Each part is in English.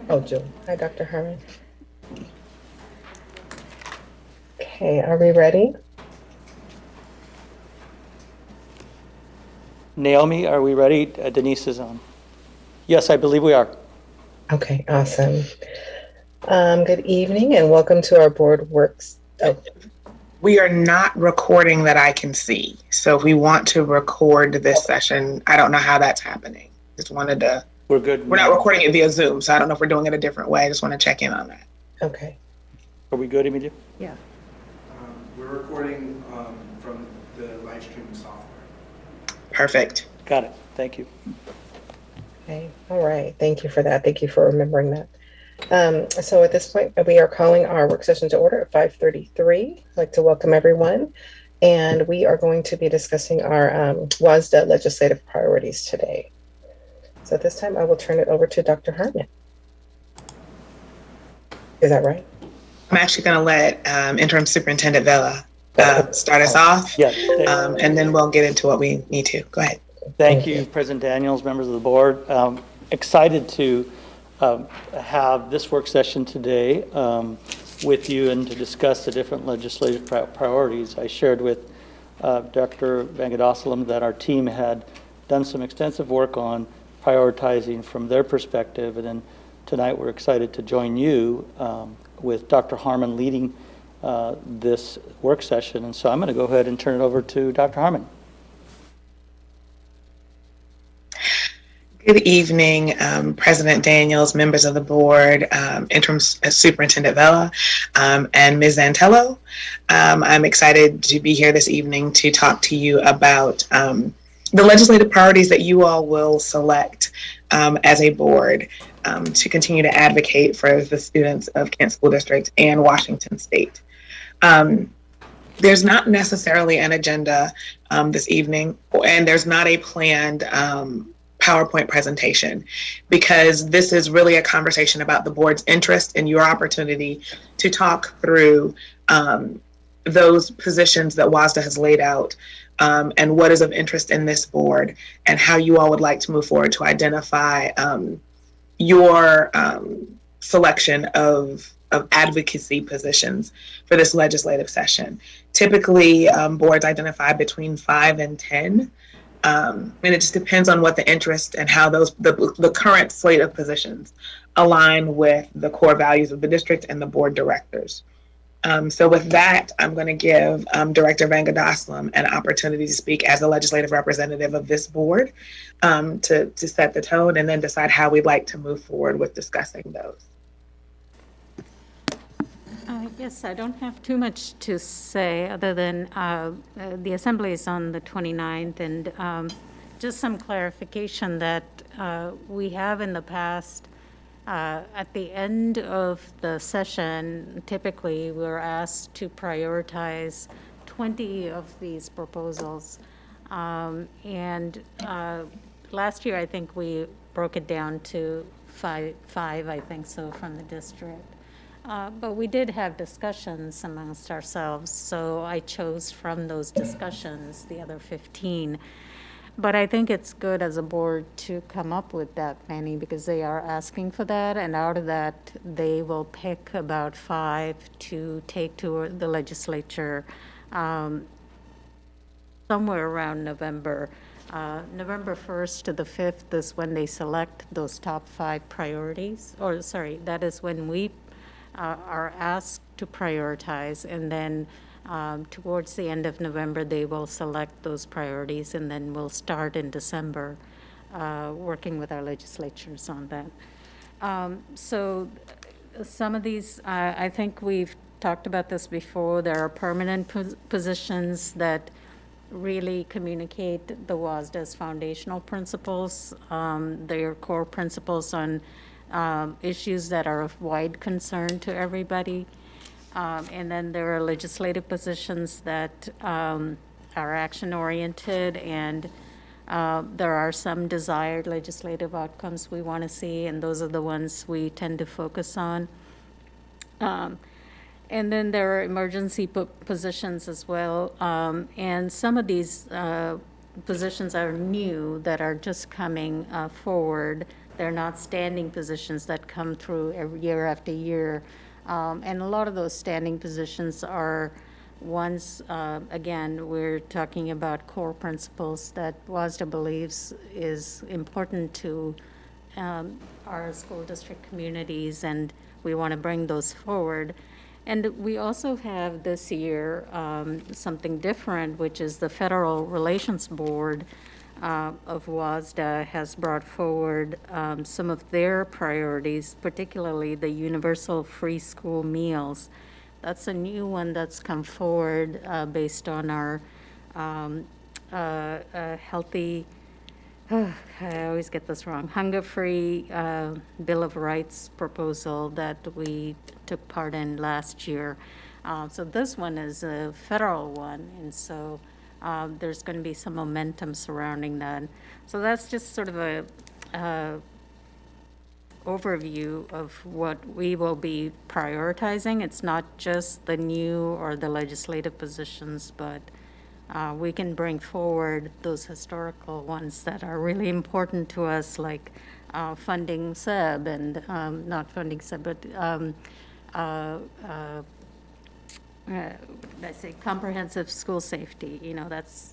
Oh, Jill. Hi, Dr. Herman. Okay, are we ready? Naomi, are we ready? Denise is on. Yes, I believe we are. Okay, awesome. Good evening and welcome to our board works. Oh, We are not recording that I can see. So if we want to record this session, I don't know how that's happening. Just wanted to. We're good. We're not recording it via Zoom, so I don't know if we're doing it a different way. I just want to check in on that. okay. Are we good, Emilia? Yeah. We're recording from the live streaming software. Perfect. Got it. Thank you. Okay. All right. Thank you for that. Thank you for remembering that. So at this point, we are calling our work session to order at 5:33. I'd like to welcome everyone. And we are going to be discussing our WSSDA legislative priorities today. So at this time, I will turn it over to Dr. Harmon. Is that right? I'm actually going to let Interim Superintendent Vela start us off. Yeah. And then we'll get into what we need to. Go ahead. Thank you, President Daniels, members of the board. Excited to have this work session today with you and to discuss the different legislative priorities. I shared with Dr. Vengadosalam that our team had done some extensive work on prioritizing from their perspective, and then tonight we're excited to join you with Dr. Harmon leading this work session. And so I'm going to go ahead and turn it over to Dr. Harmon. Good evening, President Daniels, members of the board, Interim Superintendent Vela, and Ms. Zantello. I'm excited to be here this evening to talk to you about the legislative priorities that you all will select as a board to continue to advocate for the students of Kent School District and Washington State. There's not necessarily an agenda this evening, and there's not a planned PowerPoint presentation, because this is really a conversation about the board's interest and your opportunity to talk through those positions that WSSDA has laid out and what is of interest in this board and how you all would like to move forward to identify your selection of advocacy positions for this legislative session. Typically, boards identify between 5 and 10. And it just depends on what the interest and how the current slate of positions align with the core values of the district and the board directors. So with that, I'm going to give Director Vengadosalam an opportunity to speak as the legislative representative of this board to set the tone and then decide how we'd like to move forward with discussing those. Yes, I don't have too much to say other than the assembly is on the 29th, and just some clarification that we have in the past. At the end of the session, typically we're asked to prioritize 20 of these proposals. And last year, I think we broke it down to five, I think so, from the district. But we did have discussions amongst ourselves, so I chose from those discussions the other 15. But I think it's good as a board to come up with that many because they are asking for that, and out of that, they will pick about 5 to take to the legislature somewhere around November. November 1st to the 5th is when they select those top 5 priorities, or sorry, that is when we are asked to prioritize, and then towards the end of November, they will select those priorities, and then we'll start in December working with our legislatures on that. So some of these, I think we've talked about this before, there are permanent positions that really communicate the WSSDA's foundational principles, their core principles on issues that are of wide concern to everybody. And then there are legislative positions that are action-oriented, and there are some desired legislative outcomes we want to see, and those are the ones we tend to focus on. And then there are emergency positions as well, and some of these positions are new that are just coming forward They're not standing positions that come through every year after year. And a lot of those standing positions are ones, again, we're talking about core principles that WSSDA believes is important to our school district communities, and we want to bring those forward. And we also have this year something different, which is the Federal Relations Board of WSSDA has brought forward some of their priorities, particularly the universal free school meals. That's a new one that's come forward based on our healthy, I always get this wrong, hunger-free Bill of Rights proposal that we took part in last year. So this one is a federal one, and so there's going to be some momentum surrounding that. So that's just sort of a overview of what we will be prioritizing. It's not just the new or the legislative positions, but we can bring forward those historical ones that are really important to us, like funding SEB and not funding SEB, but I say comprehensive school safety. You know, that's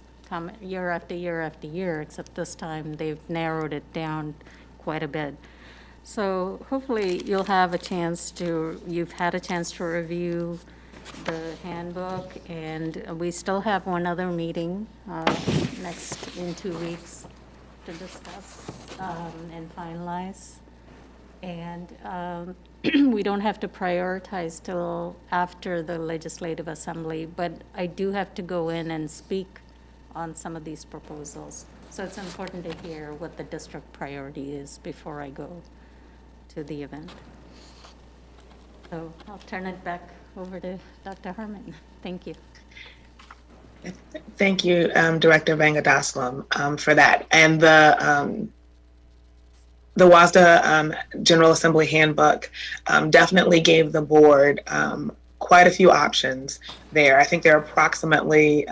year after year after year, except this time they've narrowed it down quite a bit. So hopefully you'll have a chance to, you've had a chance to review the handbook, and we still have one other meeting in 2 weeks to discuss and finalize. And we don't have to prioritize till after the Legislative Assembly, but I do have to go in and speak on some of these proposals. So it's important to hear what the district priority is before I go to the event. So I'll turn it back over to Dr. Harmon. Thank you. Thank you, Director Vangadaslam, for that. And the WSSDA General Assembly Handbook definitely gave the board quite a few options there. I think there are approximately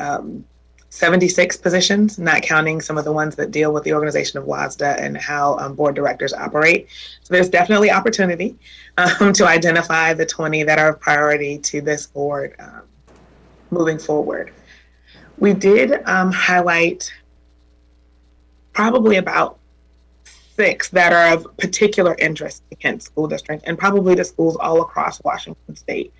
76 positions, not counting some of the ones that deal with the organization of WSSDA and how board directors operate. So there's definitely opportunity to identify the 20 that are of priority to this board moving forward. We did highlight probably about 6 that are of particular interest to Kent School District and probably to schools all across Washington State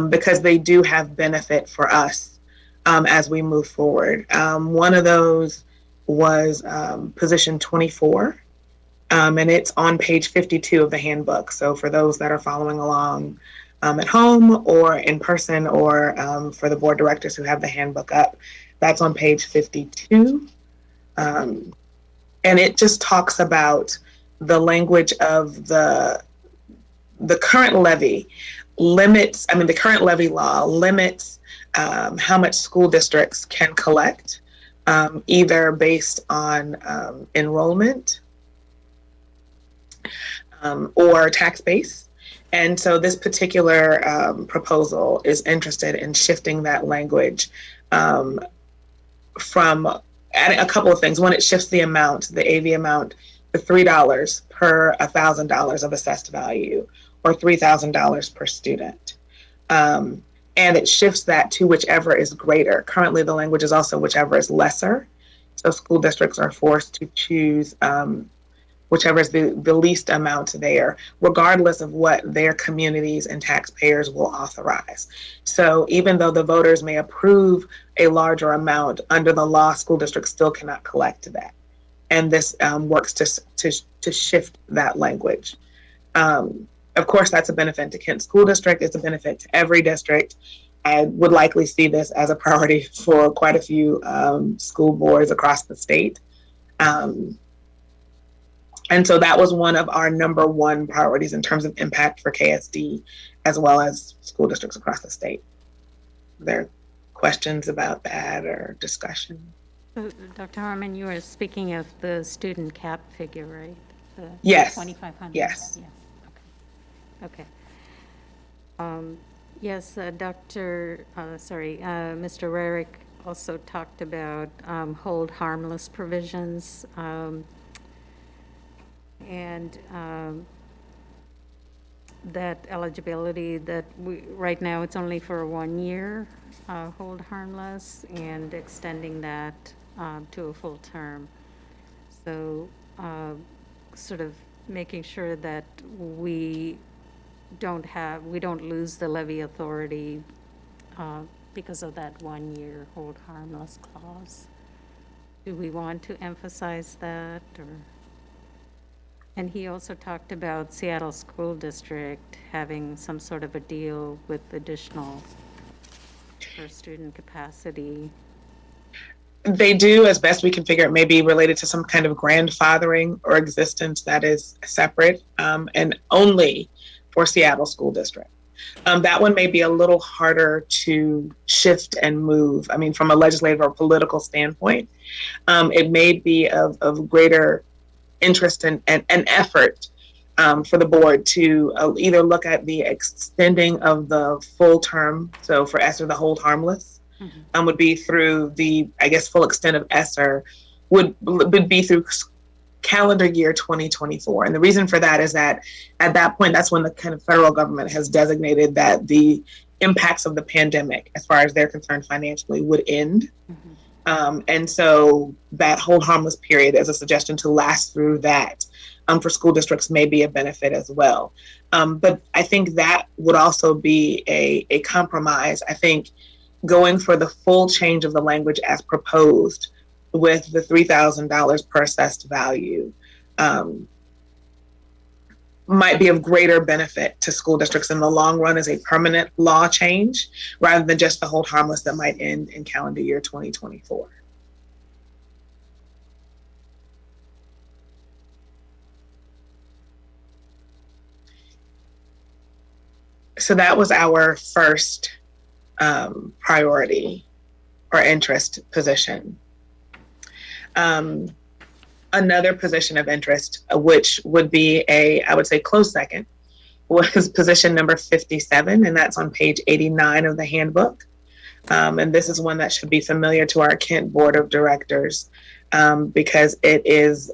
because they do have benefit for us as we move forward. One of those was position 24, and it's on page 52 of the handbook. So for those that are following along at home or in person, or for the board directors who have the handbook up, that's on page 52. And it just talks about the language of the current levy limits, the current levy law limits how much school districts can collect, either based on enrollment or tax base. And so this particular proposal is interested in shifting that language from adding a couple of things. One, it shifts the amount, the AV amount, to $3 per $1,000 of assessed value, or $3,000 per student. And it shifts that to whichever is greater. Currently, the language is also whichever is lesser. So school districts are forced to choose whichever is the least amount there, regardless of what their communities and taxpayers will authorize. So even though the voters may approve a larger amount, under the law, school districts still cannot collect that. And this works to shift that language. Of course, that's a benefit to Kent School District. It's a benefit to every district. I would likely see this as a priority for quite a few school boards across the state. And so that was one of our number 1 priorities in terms of impact for KSD, as well as school districts across the state. Are there questions about that or discussion? So, Dr. Harmon, you were speaking of the student cap figure, right? Yes. 2,500. Yes. Yeah. Okay. Yes, Mr. Rarick also talked about hold harmless provisions. And that eligibility that right now it's only for 1 year, hold harmless, and extending that to a full term. So sort of making sure that we don't lose the levy authority because of that 1 year hold harmless clause. Do we want to emphasize that, or? And he also talked about Seattle School District having some sort of a deal with additional per student capacity. They do, as best we can figure, it may be related to some kind of grandfathering or existence that is separate and only for Seattle School District. That one may be a little harder to shift and move. I mean, from a legislative or political standpoint, it may be of greater interest and effort for the board to either look at the extending of the full term. So for ESSER, the hold harmless would be through the, I guess, full extent of ESSER would be through calendar year 2024. And the reason for that is that at that point, that's when the kind of federal government has designated that the impacts of the pandemic, as far as they're concerned financially, would end. And so that hold harmless period as a suggestion to last through that for school districts may be a benefit as well. But I think that would also be a compromise. I think going for the full change of the language as proposed with the $3,000 per assessed value might be of greater benefit to school districts in the long run as a permanent law change, rather than just the hold harmless that might end in calendar year 2024. So that was our first priority or interest position. Another position of interest, which would be I would say close second, was position number 57, and that's on page 89 of the handbook. And this is one that should be familiar to our Kent Board of Directors because it is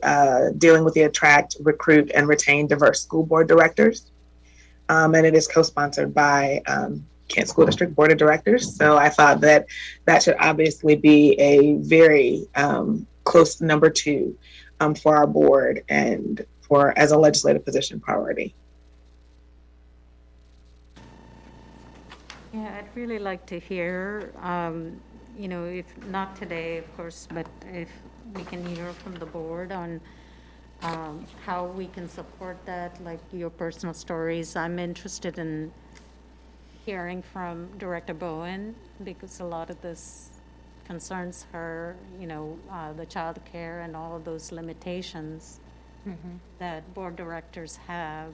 dealing with the attract, recruit, and retain diverse school board directors. And it is co-sponsored by Kent School District Board of Directors. So I thought that should obviously be a very close number 2 for our board and for as a legislative position priority. Yeah, I'd really like to hear, if not today, of course, but if we can hear from the board on how we can support that, like your personal stories. I'm interested in hearing from Director Bowen because a lot of this concerns her, the child care and all of those limitations that board directors have.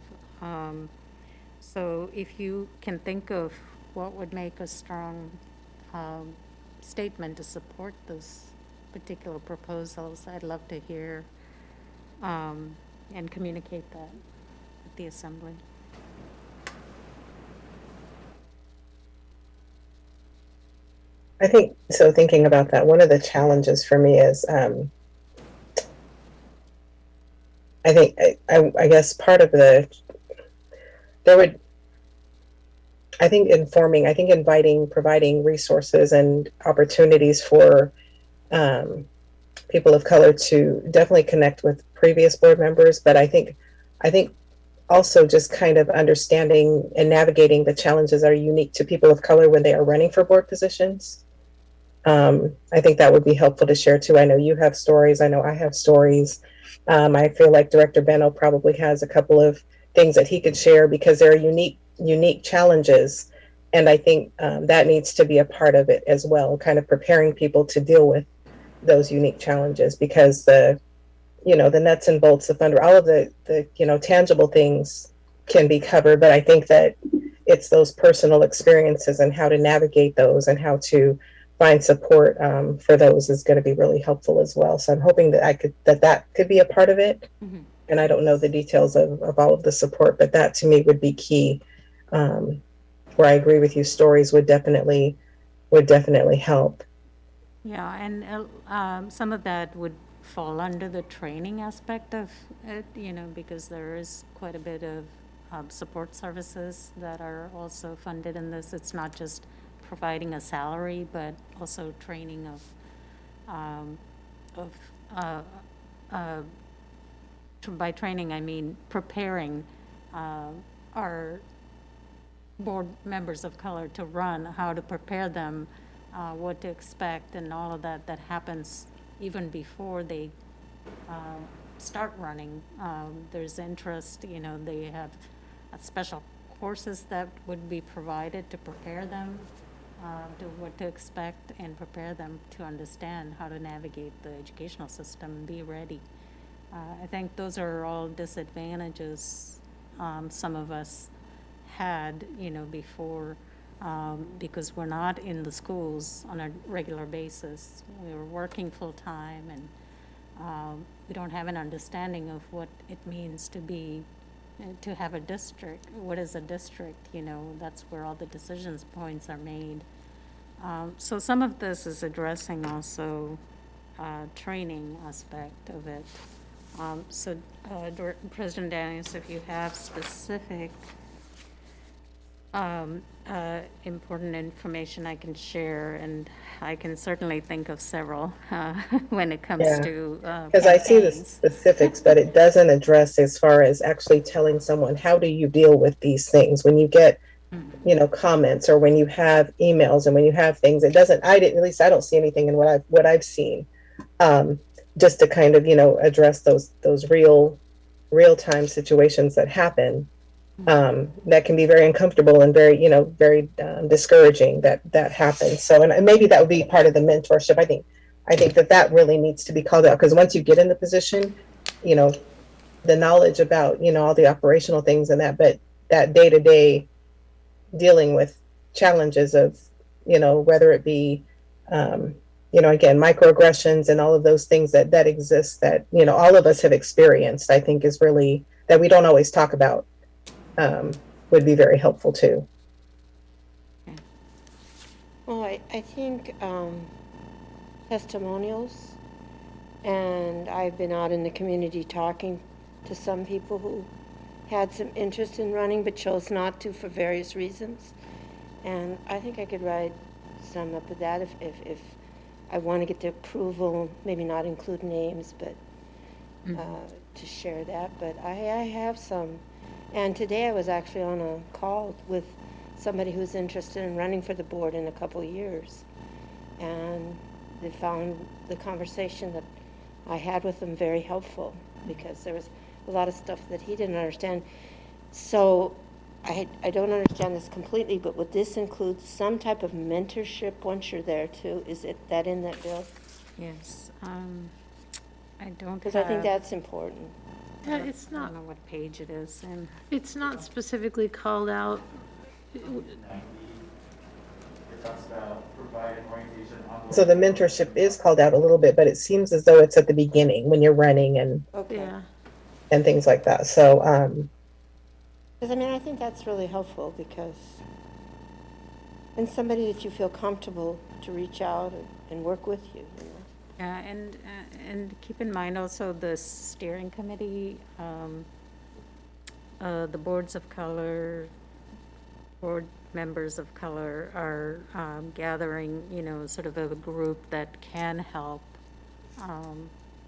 So if you can think of what would make a strong statement to support this particular proposals, I'd love to hear and communicate that at the assembly. I think, so thinking about that, one of the challenges for me is, I guess part of inviting, providing resources and opportunities for people of color to definitely connect with previous board members, but I think also just kind of understanding and navigating the challenges that are unique to people of color when they are running for board positions. I think that would be helpful to share too. I know you have stories. I know I have stories. I feel like Director Beno probably has a couple of things that he could share because there are unique challenges. And I think that needs to be a part of it as well, kind of preparing people to deal with those unique challenges, because the nuts and bolts, the thunder, all of the tangible things can be covered. But I think that it's those personal experiences and how to navigate those and how to find support for those is going to be really helpful as well. So I'm hoping that that could be a part of it. Mm-hmm. And I don't know the details of all of the support, but that to me would be key. Where I agree with you, stories would definitely help. Yeah, and some of that would fall under the training aspect of it, because there is quite a bit of support services that are also funded in this. It's not just providing a salary, but also training by training, I mean preparing our board members of color to run, how to prepare them, what to expect, and all of that happens even before they start running. There's interest, they have special courses that would be provided to prepare them to what to expect and prepare them to understand how to navigate the educational system and be ready. I think those are all disadvantages some of us had, before, because we're not in the schools on a regular basis. We were working full-time, and we don't have an understanding of what it means to have a district. What is a district? That's where all the decisions points are made. So some of this is addressing also training aspect of it. So President Daniels, if you have specific important information I can share, and I can certainly think of several when it comes to because I see the campaigns. specifics, but it doesn't address as far as actually telling someone, how do you deal with these things when you get comments, or when you have emails, and when you have things. It doesn't, at least I don't see anything in what I've seen, just to kind of address those real time situations that happen, that can be very uncomfortable and very very discouraging that happens. So, and maybe that would be part of the mentorship. I think that really needs to be called out, because once you get in the position, the knowledge about all the operational things and that, but that day-to-day dealing with challenges of whether it be again, microaggressions and all of those things that exist, that all of us have experienced, I think is really, that we don't always talk about, would be very helpful too. Well, I think testimonials, and I've been out in the community talking to some people who had some interest in running but chose not to for various reasons. And I think I could write some up of that if I want to get the approval, maybe not include names, but to share that. But I have some. And today I was actually on a call with somebody who's interested in running for the board in a couple of years. And they found the conversation that I had with them very helpful, because there was a lot of stuff that he didn't understand. So I don't understand this completely, but would this include some type of mentorship once you're there too? Is it that in that bill? Yes, I don't Because I think that's important. It's I not, don't know what page it is, and it's not specifically called out. So the mentorship is called out a little bit, but it seems as though it's at the beginning when you're running and Okay. Yeah, things like that. So Because I think that's really helpful, because, and somebody that you feel comfortable to reach out and work with you. yeah, and keep in mind also the steering committee, the boards of color, board members of color are gathering, sort of a group that can help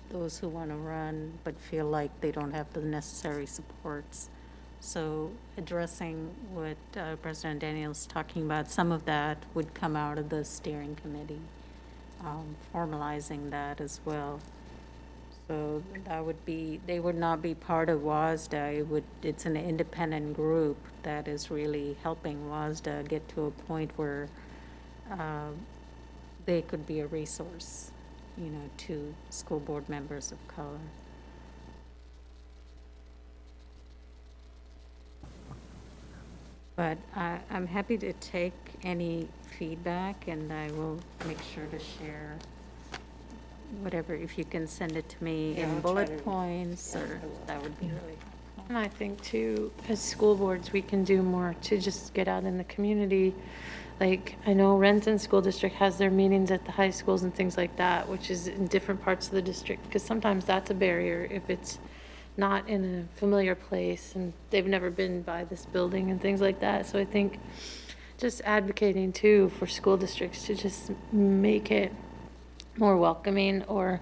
those who want to run but feel like they don't have the necessary supports. So addressing what President Daniels talking about, some of that would come out of the steering committee, formalizing that as well. So that would be, they would not be part of WSSDA. It's an independent group that is really helping WSSDA get to a point where they could be a resource, to school board members of color. But I'm happy to take any feedback, and I will make sure to share whatever, if you can send it to me Yeah, in I'll try bullet to- points, yeah, or I will. that would be really helpful. And I think too, as school boards, we can do more to just get out in the community. Like, I know Renton School District has their meetings at the high schools and things like that, which is in different parts of the district, because sometimes that's a barrier if it's not in a familiar place and they've never been by this building and things like that. So I think just advocating too for school districts to just make it more welcoming, or,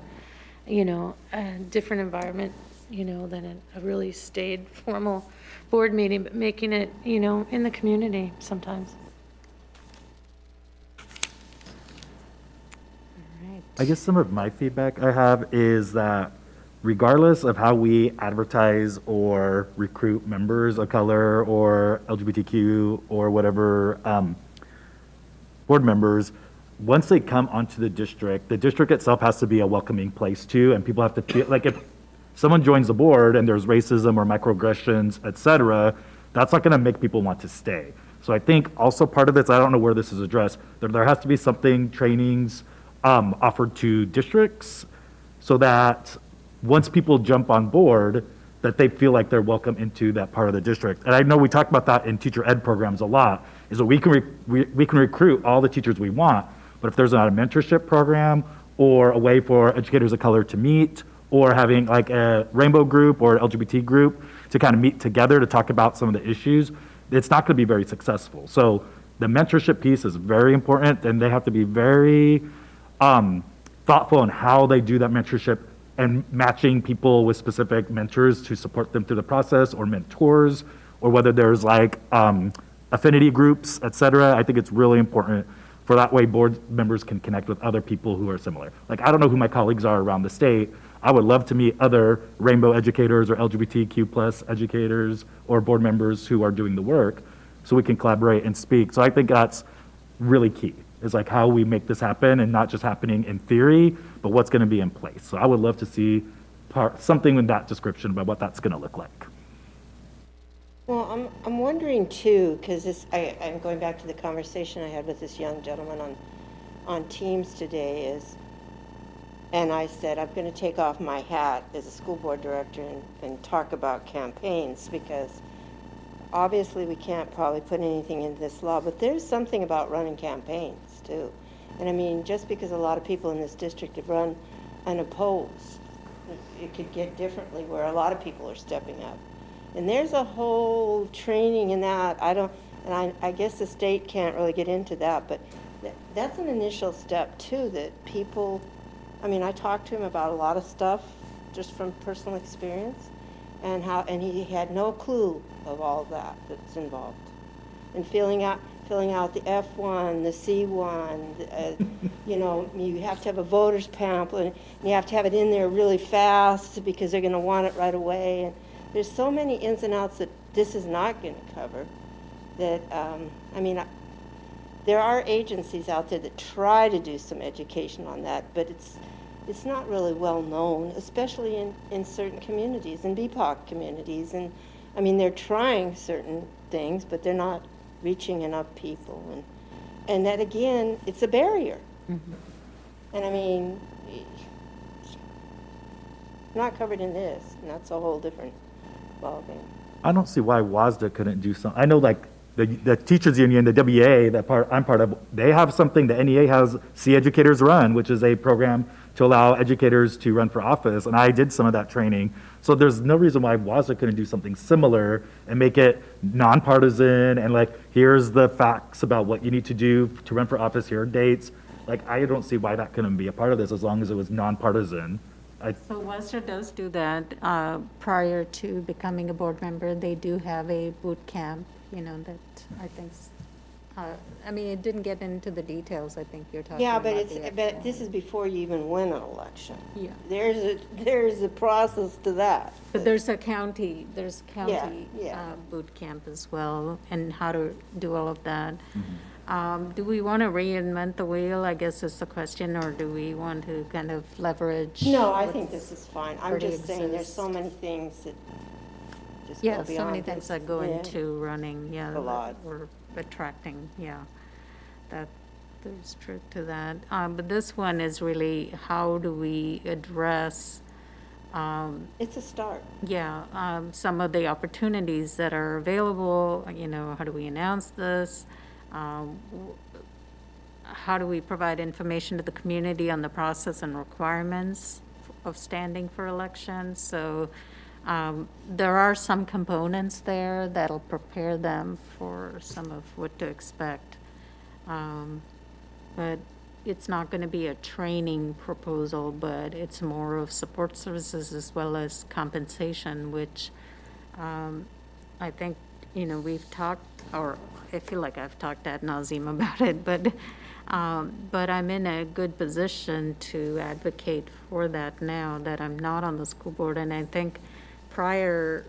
you know, a different environment, you know, than a really staid formal board meeting, but making it, you know, in the community sometimes. I guess some of my feedback I have is that regardless of how we advertise or recruit members of color or LGBTQ or whatever board members, once they come onto the district itself has to be a welcoming place too, and people have to feel like if someone joins the board and there's racism or microaggressions, et cetera, that's not going to make people want to stay. So I think also part of this, I don't know where this is addressed, there has to be something, trainings offered to districts so that once people jump on board, that they feel like they're welcome into that part of the district. And I know we talk about that in teacher ed programs a lot, is that we can recruit all the teachers we want, but if there's not a mentorship program or a way for educators of color to meet, or having like a rainbow group or LGBT group to kind of meet together to talk about some of the issues, it's not going to be very successful. So the mentorship piece is very important, and they have to be very thoughtful on how they do that mentorship and matching people with specific mentors to support them through the process, or mentors, or whether there's like affinity groups, et cetera. I think it's really important for that way board members can connect with other people who are similar. Like, I don't know who my colleagues are around the state. I would love to meet other rainbow educators or LGBTQ plus educators or board members who are doing the work so we can collaborate and speak. So I think that's really key, is like how we make this happen, and not just happening in theory, but what's going to be in place. So I would love to see something in that description about what that's going to look like. Well, I'm wondering too, because I'm going back to the conversation I had with this young gentleman on Teams today, and I said, I'm going to take off my hat as a school board director and talk about campaigns, because obviously we can't probably put anything into this law, but there's something about running campaigns too. And I mean, just because a lot of people in this district have run unopposed, it could get differently where a lot of people are stepping up. And there's a whole training in that. I guess the state can't really get into that, but that's an initial step too, that people, I mean, I talked to him about a lot of stuff just from personal experience, and he had no clue of all that's involved. And filling out the F1, the C1, you know, you have to have a voter's pamphlet, and you have to have it in there really fast because they're going to want it right away. And there's so many ins and outs that this is not going to cover. That I mean, there are agencies out there that try to do some education on that, but it's not really well known, especially in certain communities, in BPOC communities. And I mean, they're trying certain things, but they're not reaching enough people. And that, again, it's a barrier. Mm-hmm. And I mean, it's not covered in this, and that's a whole different ballgame. I don't see why WSSDA couldn't do something. I know like the teachers union, the WA, I'm part of, they have something, the NEA has See Educators Run, which is a program to allow educators to run for office, and I did some of that training. So there's no reason why WSSDA couldn't do something similar and make it nonpartisan, and like, here's the facts about what you need to do to run for office, here are dates. Like, I don't see why that couldn't be a part of this as long as it was nonpartisan. So WSSDA does do that. Prior to becoming a board member, they do have a boot camp, you know, that I think, I mean, it didn't get into the details, I think you're talking about. Yeah, but this is before you even win an election. Yeah. There's a process to that. But there's county Yeah. boot camp as well, and how to do all of that. Mm-hmm. Do we want to reinvent the wheel, I guess is the question, or do we want to kind of leverage? No, I think this is fine. I'm already just saying there's exists? so many things that just go Yeah, beyond so many things this. that go Yeah. into running, yeah. A lot. Or attracting, yeah. There's truth to that. But this one is really, how do we address It's a start. Yeah, some of the opportunities that are available, how do we announce this? How do we provide information to the community on the process and requirements of standing for elections? So there are some components there that'll prepare them for some of what to expect. But it's not going to be a training proposal, but it's more of support services as well as compensation, which I think, we've talked, or I feel like I've talked ad nauseum about it, but I'm in a good position to advocate for that now that I'm not on the school board. And I think prior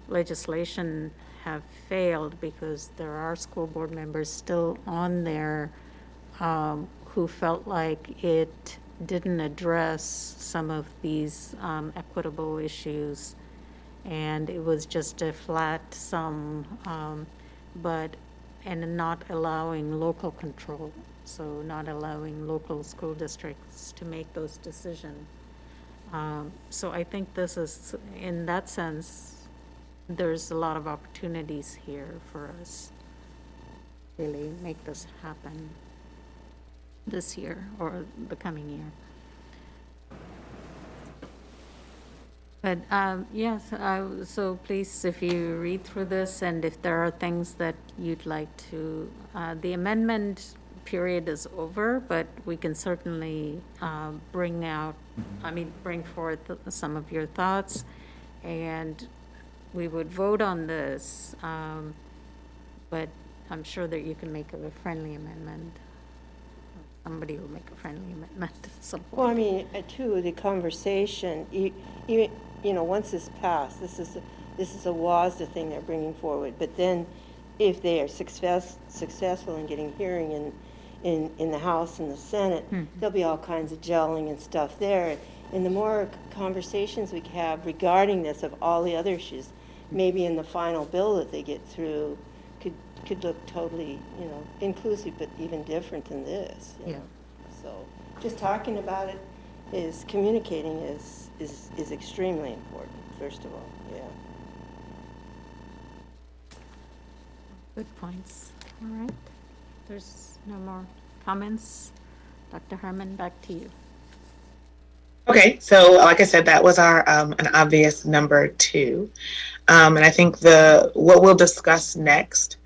legislation have failed because there are school board members still on there who felt like it didn't address some of these equitable issues, and it was just a flat sum, and not allowing local control, so not allowing local school districts to make those decisions. So I think this is, in that sense, there's a lot of opportunities here for us to really make this happen this year or the coming year. But yes, so please, if you read through this and if there are things that you'd like to, the amendment period is over, but we can certainly bring forth some of your thoughts, and we would vote on this, but I'm sure that you can make a friendly amendment. Somebody will make a friendly amendment at some point. Well, I mean, too, the conversation, once it's passed, this is a WASDA thing they're bringing forward. But then, if they are successful in getting hearing in the House and the Senate, there'll be all kinds of gelling and stuff there. And the more conversations we have regarding this of all the other issues, maybe in the final bill that they get through, could look totally, inclusive, but even different than this. You know? So just talking about it communicating is extremely important, first of all, yeah. Good points. All right. There's no more comments. Dr. Herman, back to you. Okay, so like I said, that was our an obvious number 2. And I think what we'll discuss next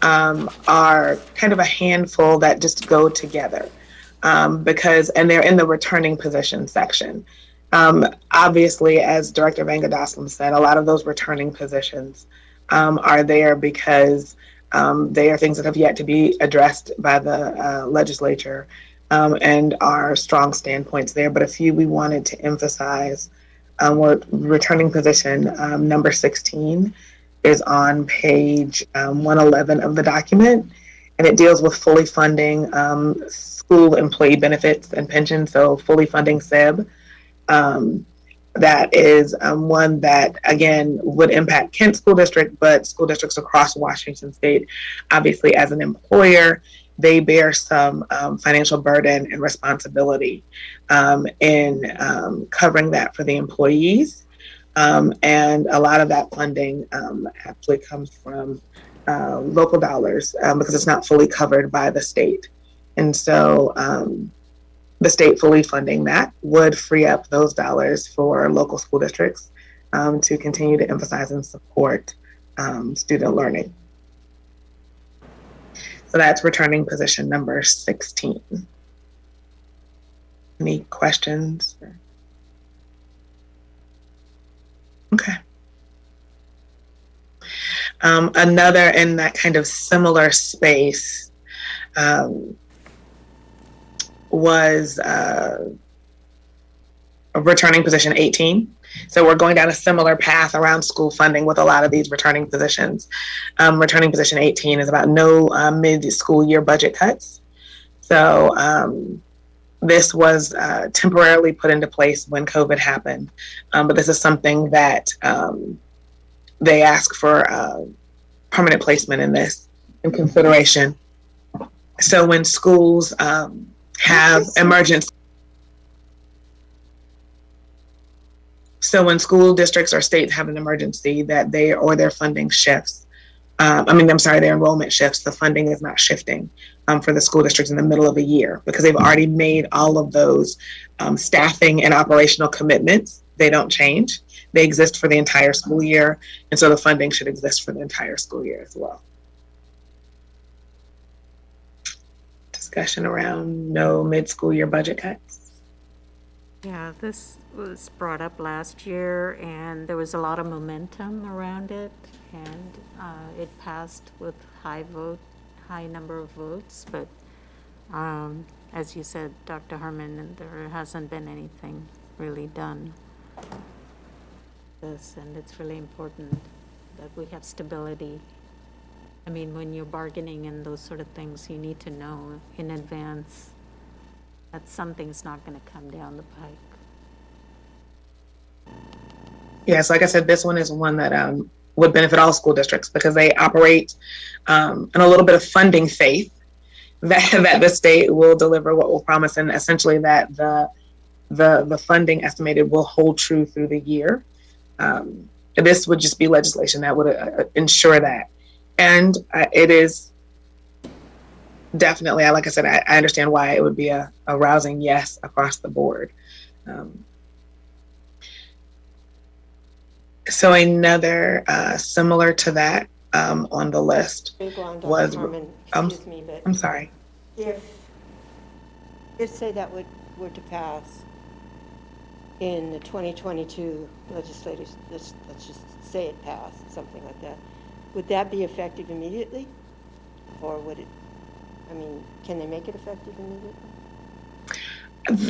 are kind of a handful that just go together and they're in the returning position section. Obviously, as Director Vangadaslam said, a lot of those returning positions are there because they are things that have yet to be addressed by the legislature and are strong standpoints there. But a few we wanted to emphasize were returning position number 16 is on page 111 of the document, and it deals with fully funding school employee benefits and pensions, so fully funding SEB. That is one that, again, would impact Kent School District, but school districts across Washington State. Obviously, as an employer, they bear some financial burden and responsibility in covering that for the employees. And a lot of that funding actually comes from local dollars because it's not fully covered by the state. And so the state fully funding that would free up those dollars for local school districts to continue to emphasize and support student learning. So that's returning position number 16. Any questions? Okay. Another in that kind of similar space was returning position 18. So we're going down a similar path around school funding with a lot of these returning positions. Returning position 18 is about no mid-school year budget cuts. So this was temporarily put into place when COVID happened, but this is something that they ask for permanent placement in this in consideration. So when schools have emergency, So when school districts or states have an emergency that their funding shifts, their enrollment shifts, the funding is not shifting for the school districts in the middle of a year because they've already made all of those staffing and operational commitments. They don't change. They exist for the entire school year. And so the funding should exist for the entire school year as well. Discussion around no mid-school year budget cuts. Yeah, this was brought up last year, and there was a lot of momentum around it, and it passed with high number of votes, but as you said, Dr. Harmon, there hasn't been anything really done. And it's really important that we have stability. I mean, when you're bargaining and those sort of things, you need to know in advance that something's not going to come down the pike. Yes, like I said, this one is one that would benefit all school districts because they operate in a little bit of funding faith that the state will deliver what will promise, and essentially that the funding estimated will hold true through the year. This would just be legislation that would ensure that. And it is definitely, like I said, I understand why it would be a rousing yes across the board. So another similar to that on the list was, excuse me, but I'm sorry. if say that were to pass in the 2022 legislators, let's just say it passed, something like that, would that be effective immediately? Or would it, can they make it effective immediately?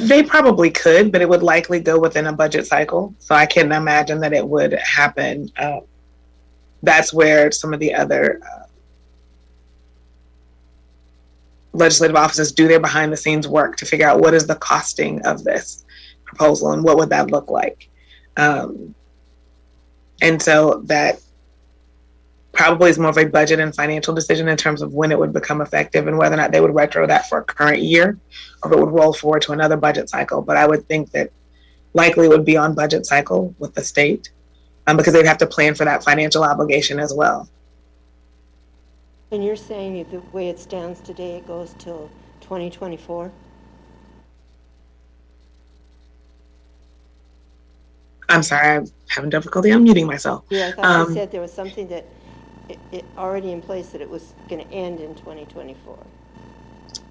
They probably could, but it would likely go within a budget cycle. So I can't imagine that it would happen. That's where some of the other legislative offices do their behind the scenes work to figure out what is the costing of this proposal and what would that look like. And so that probably is more of a budget and financial decision in terms of when it would become effective and whether or not they would retro that for a current year or if it would roll forward to another budget cycle. But I would think that likely it would be on budget cycle with the state because they'd have to plan for that financial obligation as well. And you're saying the way it stands today, it goes till 2024? I'm sorry, I'm having difficulty unmuting myself. Yeah, I thought you said there was something that it already in place that it was going to end in 2024.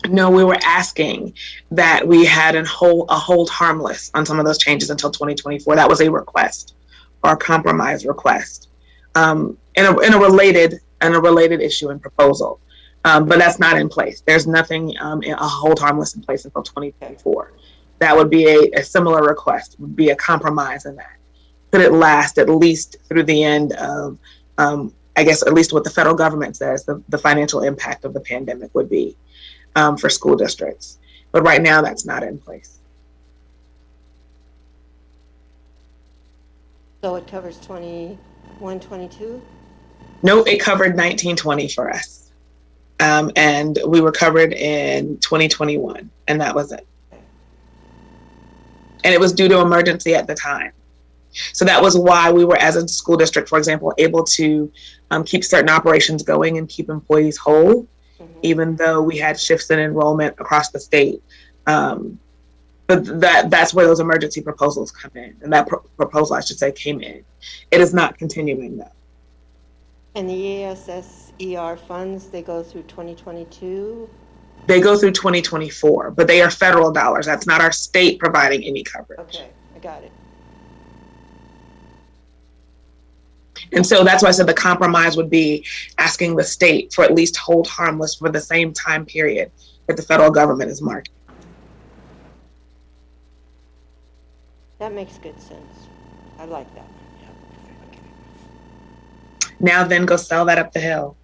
No, we were asking that we had a hold harmless on some of those changes until 2024. That was a request or a compromise request in a related issue and proposal. But that's not in place. There's nothing a hold harmless in place until 2024. That would be a similar request, would be a compromise in that. Could it last at least through the end of, I guess, at least what the federal government says the financial impact of the pandemic would be for school districts. But right now, that's not in place. So it covers 21, 22? No, it covered 1920 for us. And we were covered in 2021, and that was it. And it was due to emergency at the time. So that was why we were, as a school district, for example, able to keep certain operations going and keep employees whole, even though we had shifts in enrollment across the state. But that's where those emergency proposals come in. And that proposal, I should say, came in. It is not continuing, though. And the ASSER funds, they go through 2022? They go through 2024, but they are federal dollars. That's not our state providing any coverage. Okay, I got it. And so that's why I said the compromise would be asking the state for at least hold harmless for the same time period that the federal government is marking. That makes good sense. I like that. Now then go sell that up the hill.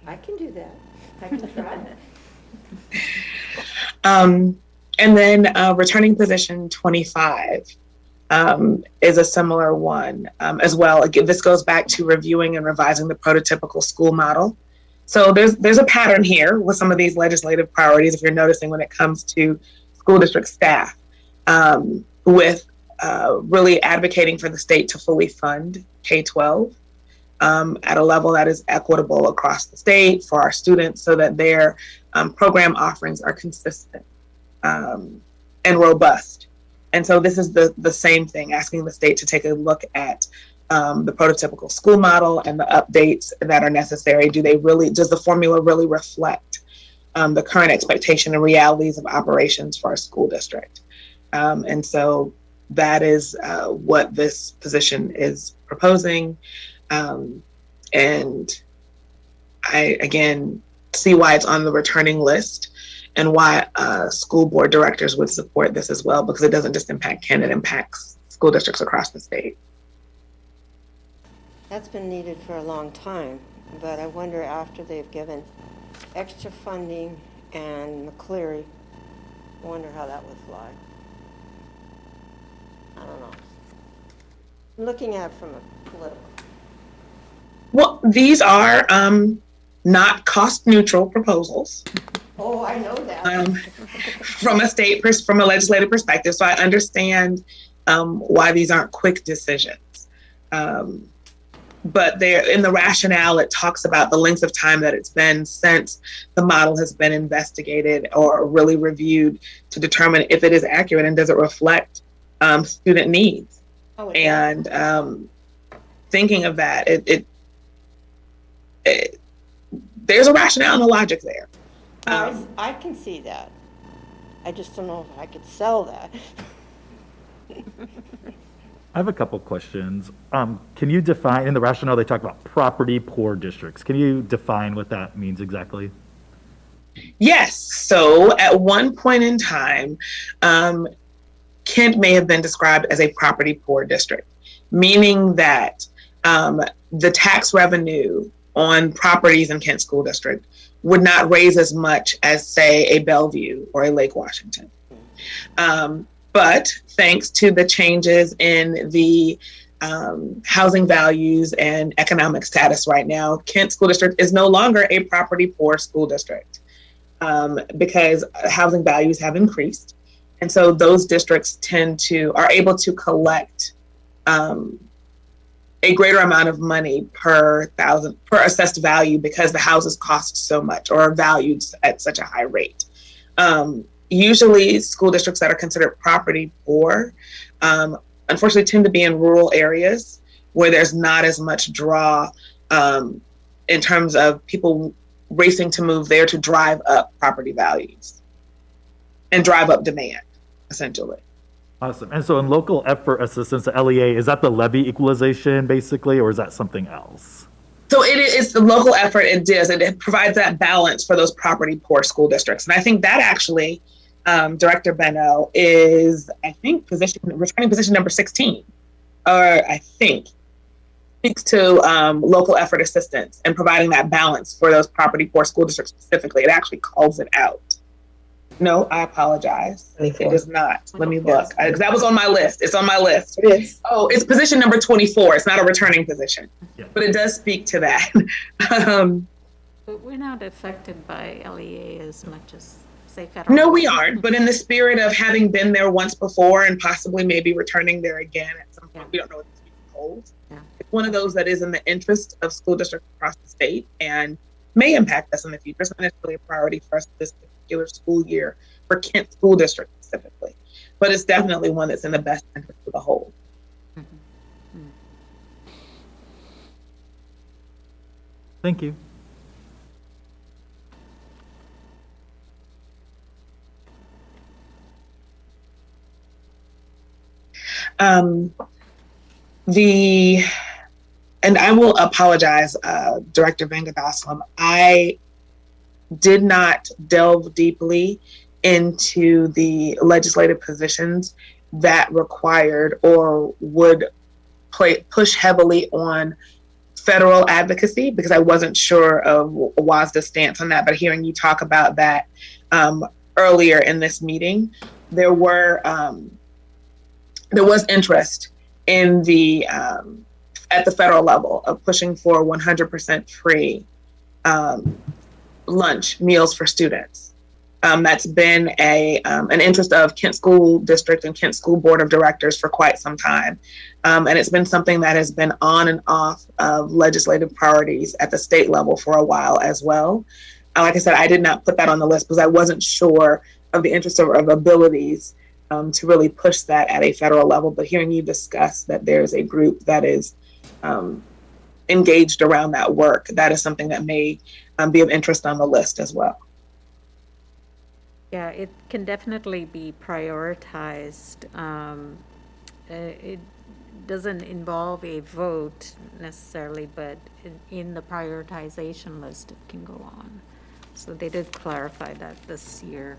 I can do that. I can try that. And then returning position 25 is a similar one as well. Again, this goes back to reviewing and revising the prototypical school model. So there's a pattern here with some of these legislative priorities, if you're noticing, when it comes to school district staff, with really advocating for the state to fully fund K-12 at a level that is equitable across the state for our students so that their program offerings are consistent and robust. And so this is the same thing, asking the state to take a look at the prototypical school model and the updates that are necessary. Does the formula really reflect the current expectation and realities of operations for our school district? And so that is what this position is proposing. And I, again, see why it's on the returning list and why school board directors would support this as well, because it doesn't just impact Kent, it impacts school districts across the state. That's been needed for a long time, but I wonder after they've given extra funding and McCleary, I wonder how that would fly. I don't know. I'm looking at it from a political. Well, these are not cost neutral proposals. Oh, I know that. From a legislative perspective. So I understand why these aren't quick decisions. But in the rationale, it talks about the length of time that it's been since the model has been investigated or really reviewed to determine if it is accurate and does it reflect student needs. Oh, and thinking of that, there's a rationale and a logic there. I can see that. I just don't know if I could sell that. I have a couple questions. Can you define, in the rationale, they talk about property poor districts. Can you define what that means exactly? Yes. So at one point in time, Kent may have been described as a property poor district, meaning that the tax revenue on properties in Kent School District would not raise as much as, say, a Bellevue or a Lake Washington. But thanks to the changes in the housing values and economic status right now, Kent School District is no longer a property poor school district because housing values have increased. And so those districts are able to collect a greater amount of money per assessed value because the houses cost so much or are valued at such a high rate. Usually school districts that are considered property poor, unfortunately tend to be in rural areas where there's not as much draw in terms of people racing to move there to drive up property values and drive up demand, essentially. Awesome. And so in local effort assistance, the LEA, is that the levy equalization basically, or is that something else? So it's the local effort. It provides that balance for those property poor school districts. And I think that actually, Director Beno is, I think, returning position number 16, or I think, speaks to local effort assistance and providing that balance for those property poor school districts specifically. It actually calls it out. No, I apologize. 24. It does not. Let me look. That was on my list. It's on my list. It is. Oh, it's position number 24. It's not a returning position, Yeah. but it does speak to that. But we're not affected by LEA as much as, say, federal. No, we aren't. But in the spirit of having been there once before and possibly maybe returning there again at some point, we don't know what this holds. Yeah. It's one of those that is in the interest of school districts across the state and may impact us in the future. It's not necessarily a priority for us this particular school year for Kent School District specifically, but it's definitely one that's in the best interest of the whole. Thank you. And I will apologize, Director Vengadaslam. I did not delve deeply into the legislative positions that required or would push heavily on federal advocacy because I wasn't sure of WSSDA's stance on that. But hearing you talk about that earlier in this meeting, there was interest in the at the federal level of pushing for 100% free lunch meals for students. That's been an interest of Kent School District and Kent School Board of Directors for quite some time. And it's been something that has been on and off of legislative priorities at the state level for a while as well. Like I said, I did not put that on the list because I wasn't sure of the interest of abilities to really push that at a federal level. But hearing you discuss that there's a group that is engaged around that work, that is something that may be of interest on the list as well. Yeah, it can definitely be prioritized. It doesn't involve a vote necessarily, but in the prioritization list, it can go on. So they did clarify that this year.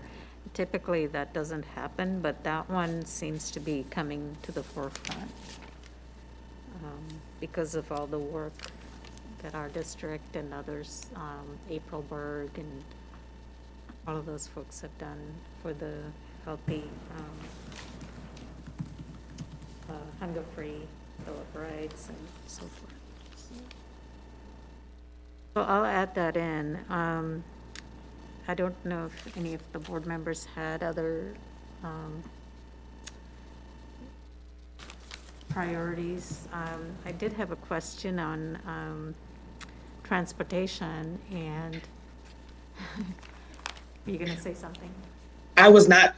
Typically, that doesn't happen, but that one seems to be coming to the forefront because of all the work that our district and others, April Berg and all of those folks have done for the healthy, hunger-free Bill of Rights and so forth. So I'll add that in. I don't know if any of the board members had other priorities. I did have a question on transportation, and you're going to say something? I was not.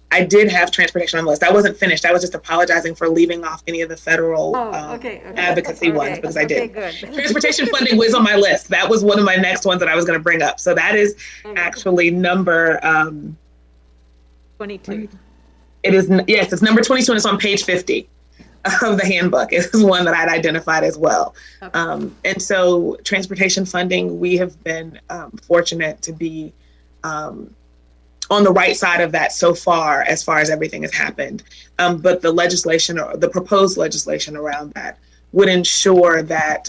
I did have transportation on the list. I wasn't finished. I was just apologizing for leaving off any of the federal advocacy ones because I did. Good. Transportation funding was on my list. That was one of my next ones that I was going to bring up. So that is actually number 22. It is, yes, it's number 22 and it's on page 50 of the handbook. It is one that I'd identified as well. Okay. And so transportation funding, we have been fortunate to be on the right side of that so far as everything has happened. But the legislation or the proposed legislation around that would ensure that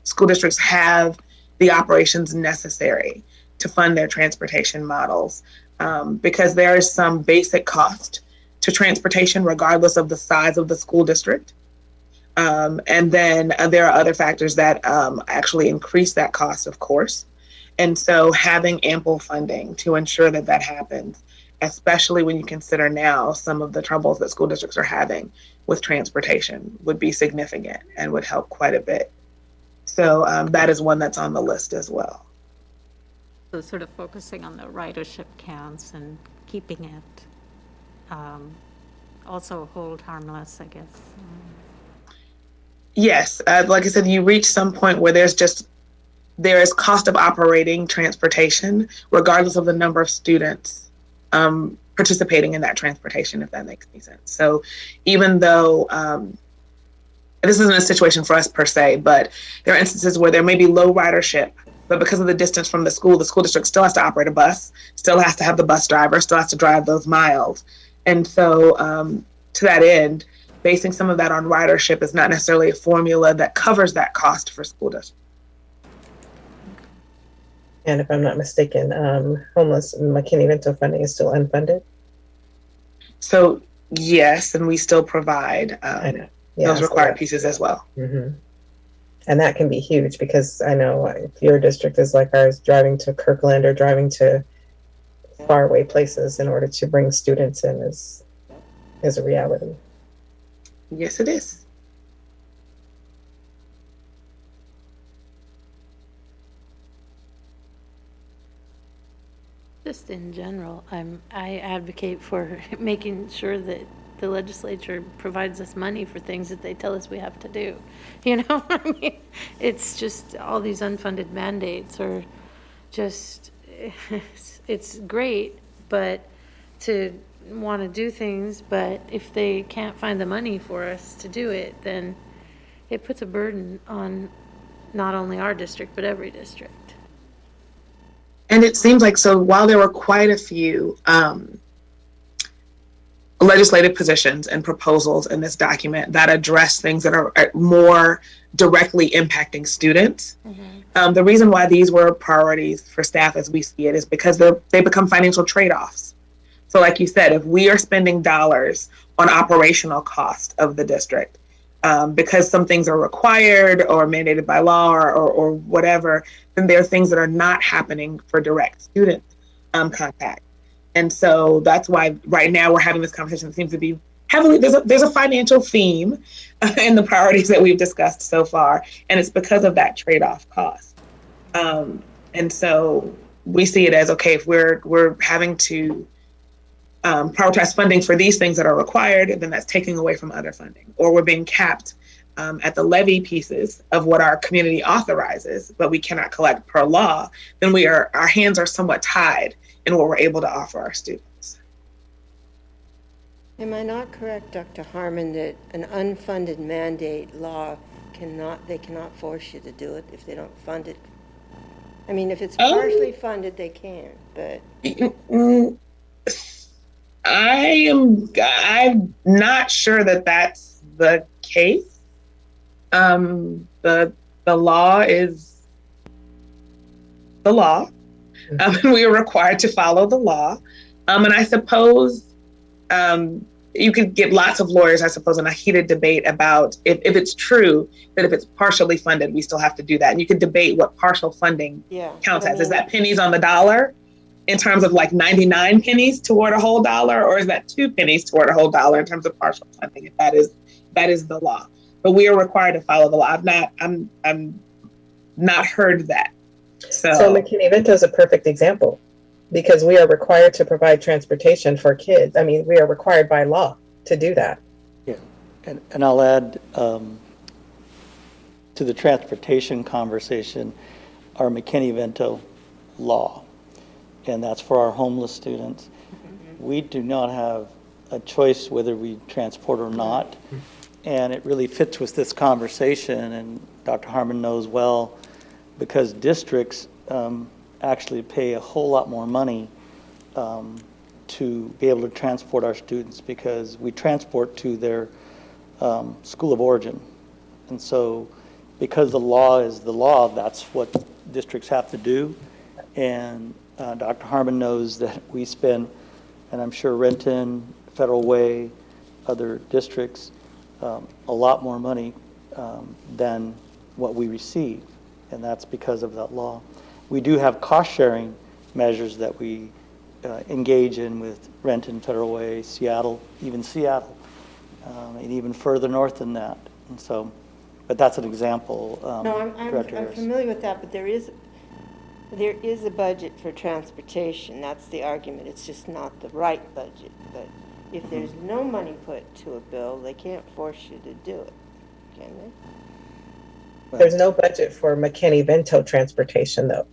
school districts have the operations necessary to fund their transportation models, because there is some basic cost to transportation regardless of the size of the school district. And then there are other factors that actually increase that cost, of course. And so having ample funding to ensure that that happens, especially when you consider now some of the troubles that school districts are having with transportation, would be significant and would help quite a bit. So that is one that's on the list as well. So sort of focusing on the ridership counts and keeping it also hold harmless, I guess. Yes, like I said, you reach some point where there is cost of operating transportation, regardless of the number of students participating in that transportation, if that makes any sense. So even though this isn't a situation for us per se, but there are instances where there may be low ridership, but because of the distance from the school district still has to operate a bus, still has to have the bus driver, still has to drive those miles. And so to that end, basing some of that on ridership is not necessarily a formula that covers that cost for school districts. And if I'm not mistaken, homeless McKinney-Vento funding is still unfunded. So yes, and we still provide those required pieces as well. Mm-hmm. And that can be huge because I know if your district is like ours, driving to Kirkland or driving to faraway places in order to bring students in is a reality. Yes, it is. Just in general, I advocate for making sure that the legislature provides us money for things that they tell us we have to do. You know, I mean, it's just all these unfunded mandates are just, it's great, but to want to do things, but if they can't find the money for us to do it, then it puts a burden on not only our district, but every district. And it seems like, so while there were quite a few legislative positions and proposals in this document that address things that are more directly impacting students, the reason why these were priorities for staff as we see it is because they become financial trade-offs. So like you said, if we are spending dollars on operational cost of the district, because some things are required or mandated by law or whatever, then there are things that are not happening for direct student contact. And so that's why right now we're having this conversation that seems to be heavily, there's a financial theme in the priorities that we've discussed so far. And it's because of that trade-off cost. And so we see it as, okay, if we're having to prioritize funding for these things that are required, then that's taking away from other funding. Or we're being capped at the levy pieces of what our community authorizes, but we cannot collect per law, then our hands are somewhat tied in what we're able to offer our students. Am I not correct, Dr. Harmon, that an unfunded mandate law they cannot force you to do it if they don't fund it? I mean, if it's partially funded, they can, but. I'm not sure that that's the case. The law is the law. We are required to follow the law. And I suppose you could get lots of lawyers, I suppose, in a heated debate about if it's true that if it's partially funded, we still have to do that. And you could debate what partial funding counts as. Is that pennies on the dollar in terms of like 99 pennies toward a whole dollar, or is that 2 pennies toward a whole dollar in terms of partial funding? If that is the law. But we are required to follow the law. I'm not heard that. So McKinney-Vento is a perfect example because we are required to provide transportation for kids. I mean, we are required by law to do that. Yeah, and I'll add to the transportation conversation, our McKinney-Vento Law, and that's for our homeless students. We do not have a choice whether we transport or not, and it really fits with this conversation, and Dr. Harmon knows well, because districts actually pay a whole lot more money to be able to transport our students because we transport to their school of origin. And so because the law is the law, that's what districts have to do. And Dr. Harmon knows that we spend, and I'm sure Renton, Federal Way, other districts, a lot more money than what we receive. And that's because of that law. We do have cost-sharing measures that we engage in with Renton, Federal Way, Seattle, and even further north than that. And so, but that's an example. No, I'm familiar with that, but there is a budget for transportation. That's the argument. It's just not the right budget. But if there's no money put to a bill, they can't force you to do it, can they? There's no budget for McKinney-Vento transportation, though.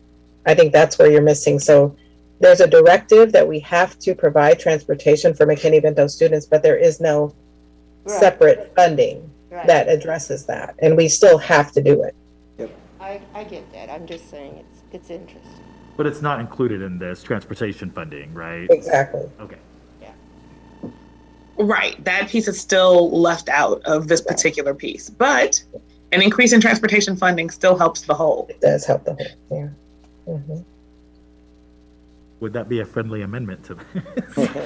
I think that's where you're missing. So there's a directive that we have to provide transportation for McKinney-Vento students, but there is no separate funding that addresses that. And we still have to do it. Yep. I get that. I'm just saying it's interesting. But it's not included in this transportation funding, right? Exactly. Okay. right, that piece is still left out of this particular piece. But an increase in transportation funding still helps the whole. It does help the whole, yeah. Mm-hmm. Would that be a friendly amendment to this?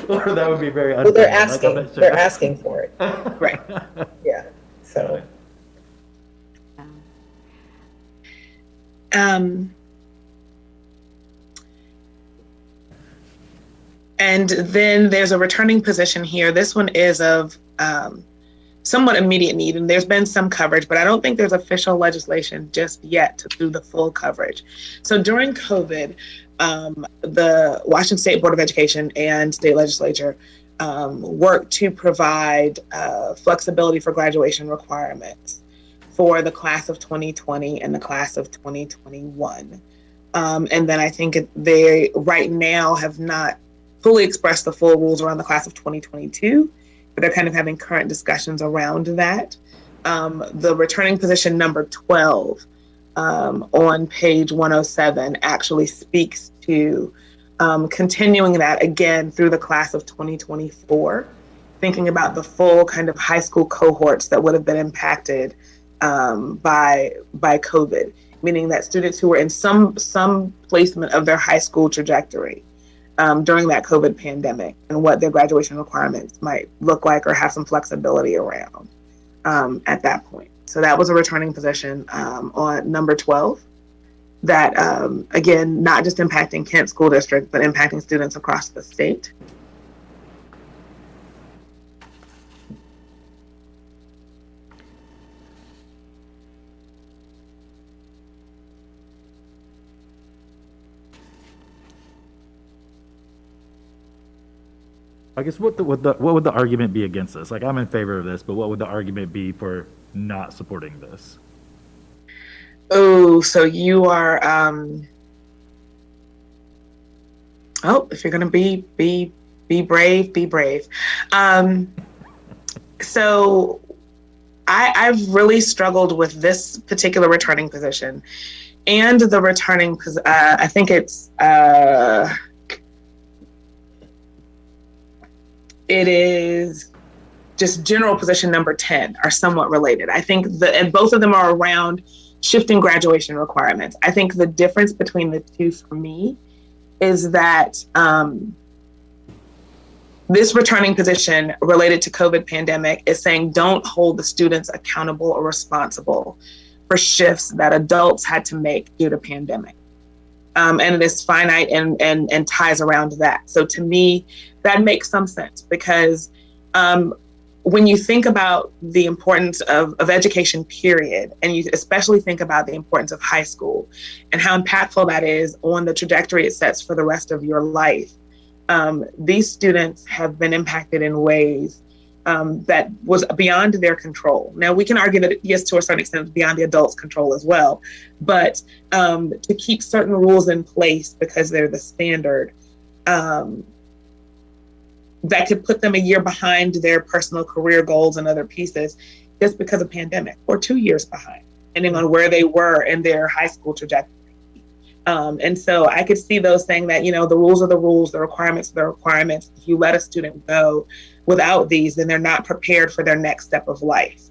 Or that would be very well, they're asking for it. Right. Yeah, so. And then there's a returning position here. This one is of somewhat immediate need, and there's been some coverage, but I don't think there's official legislation just yet to do the full coverage. So during COVID, the Washington State Board of Education and state legislature worked to provide flexibility for graduation requirements for the class of 2020 and the class of 2021. And then I think they right now have not fully expressed the full rules around the class of 2022, but they're kind of having current discussions around that. The returning position number 12 on page 107 actually speaks to continuing that again through the class of 2024, thinking about the full kind of high school cohorts that would have been impacted by COVID, meaning that students who were in some placement of their high school trajectory during that COVID pandemic and what their graduation requirements might look like or have some flexibility around at that point. So that was a returning position on number 12. that, again, not just impacting Kent School District, but impacting students across the state. I guess what would the argument be against this? Like, I'm in favor of this, but what would the argument be for not supporting this? Oh, so you are, oh, if you're going to be brave, be brave. So I've really struggled with this particular returning position and the returning, I think it is just general position number 10 are somewhat related. I think and both of them are around shifting graduation requirements. I think the difference between the two for me is that this returning position related to COVID pandemic is saying don't hold the students accountable or responsible for shifts that adults had to make due to pandemic. And it is finite and ties around that. So to me, that makes some sense because when you think about the importance of education, period, and you especially think about the importance of high school and how impactful that is on the trajectory it sets for the rest of your life, these students have been impacted in ways that was beyond their control. Now, we can argue that, yes, to a certain extent, it's beyond the adults' control as well. But to keep certain rules in place because they're the standard, that could put them a year behind their personal career goals and other pieces just because of pandemic, or 2 years behind, depending on where they were in their high school trajectory. And so I could see those saying that, the rules are the rules, the requirements are the requirements. If you let a student go without these, then they're not prepared for their next step of life.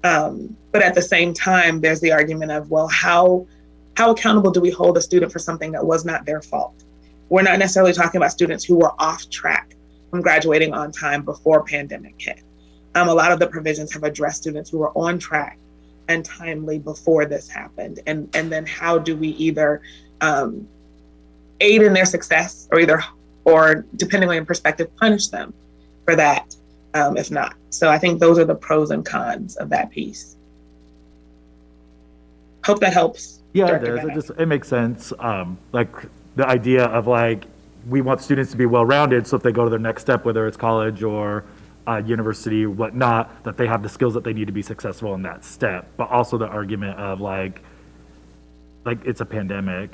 But at the same time, there's the argument of, well, how accountable do we hold a student for something that was not their fault? We're not necessarily talking about students who were off track from graduating on time before pandemic hit. A lot of the provisions have addressed students who were on track and timely before this happened. And then how do we either aid in their success or depending on your perspective, punish them for that, if not. So I think those are the pros and cons of that piece. Hope that helps. Yeah, Director it does. Bennett. It makes sense. Like the idea of we want students to be well-rounded, so if they go to their next step, whether it's college or university, whatnot, that they have the skills that they need to be successful in that step. But also the argument of like it's a pandemic,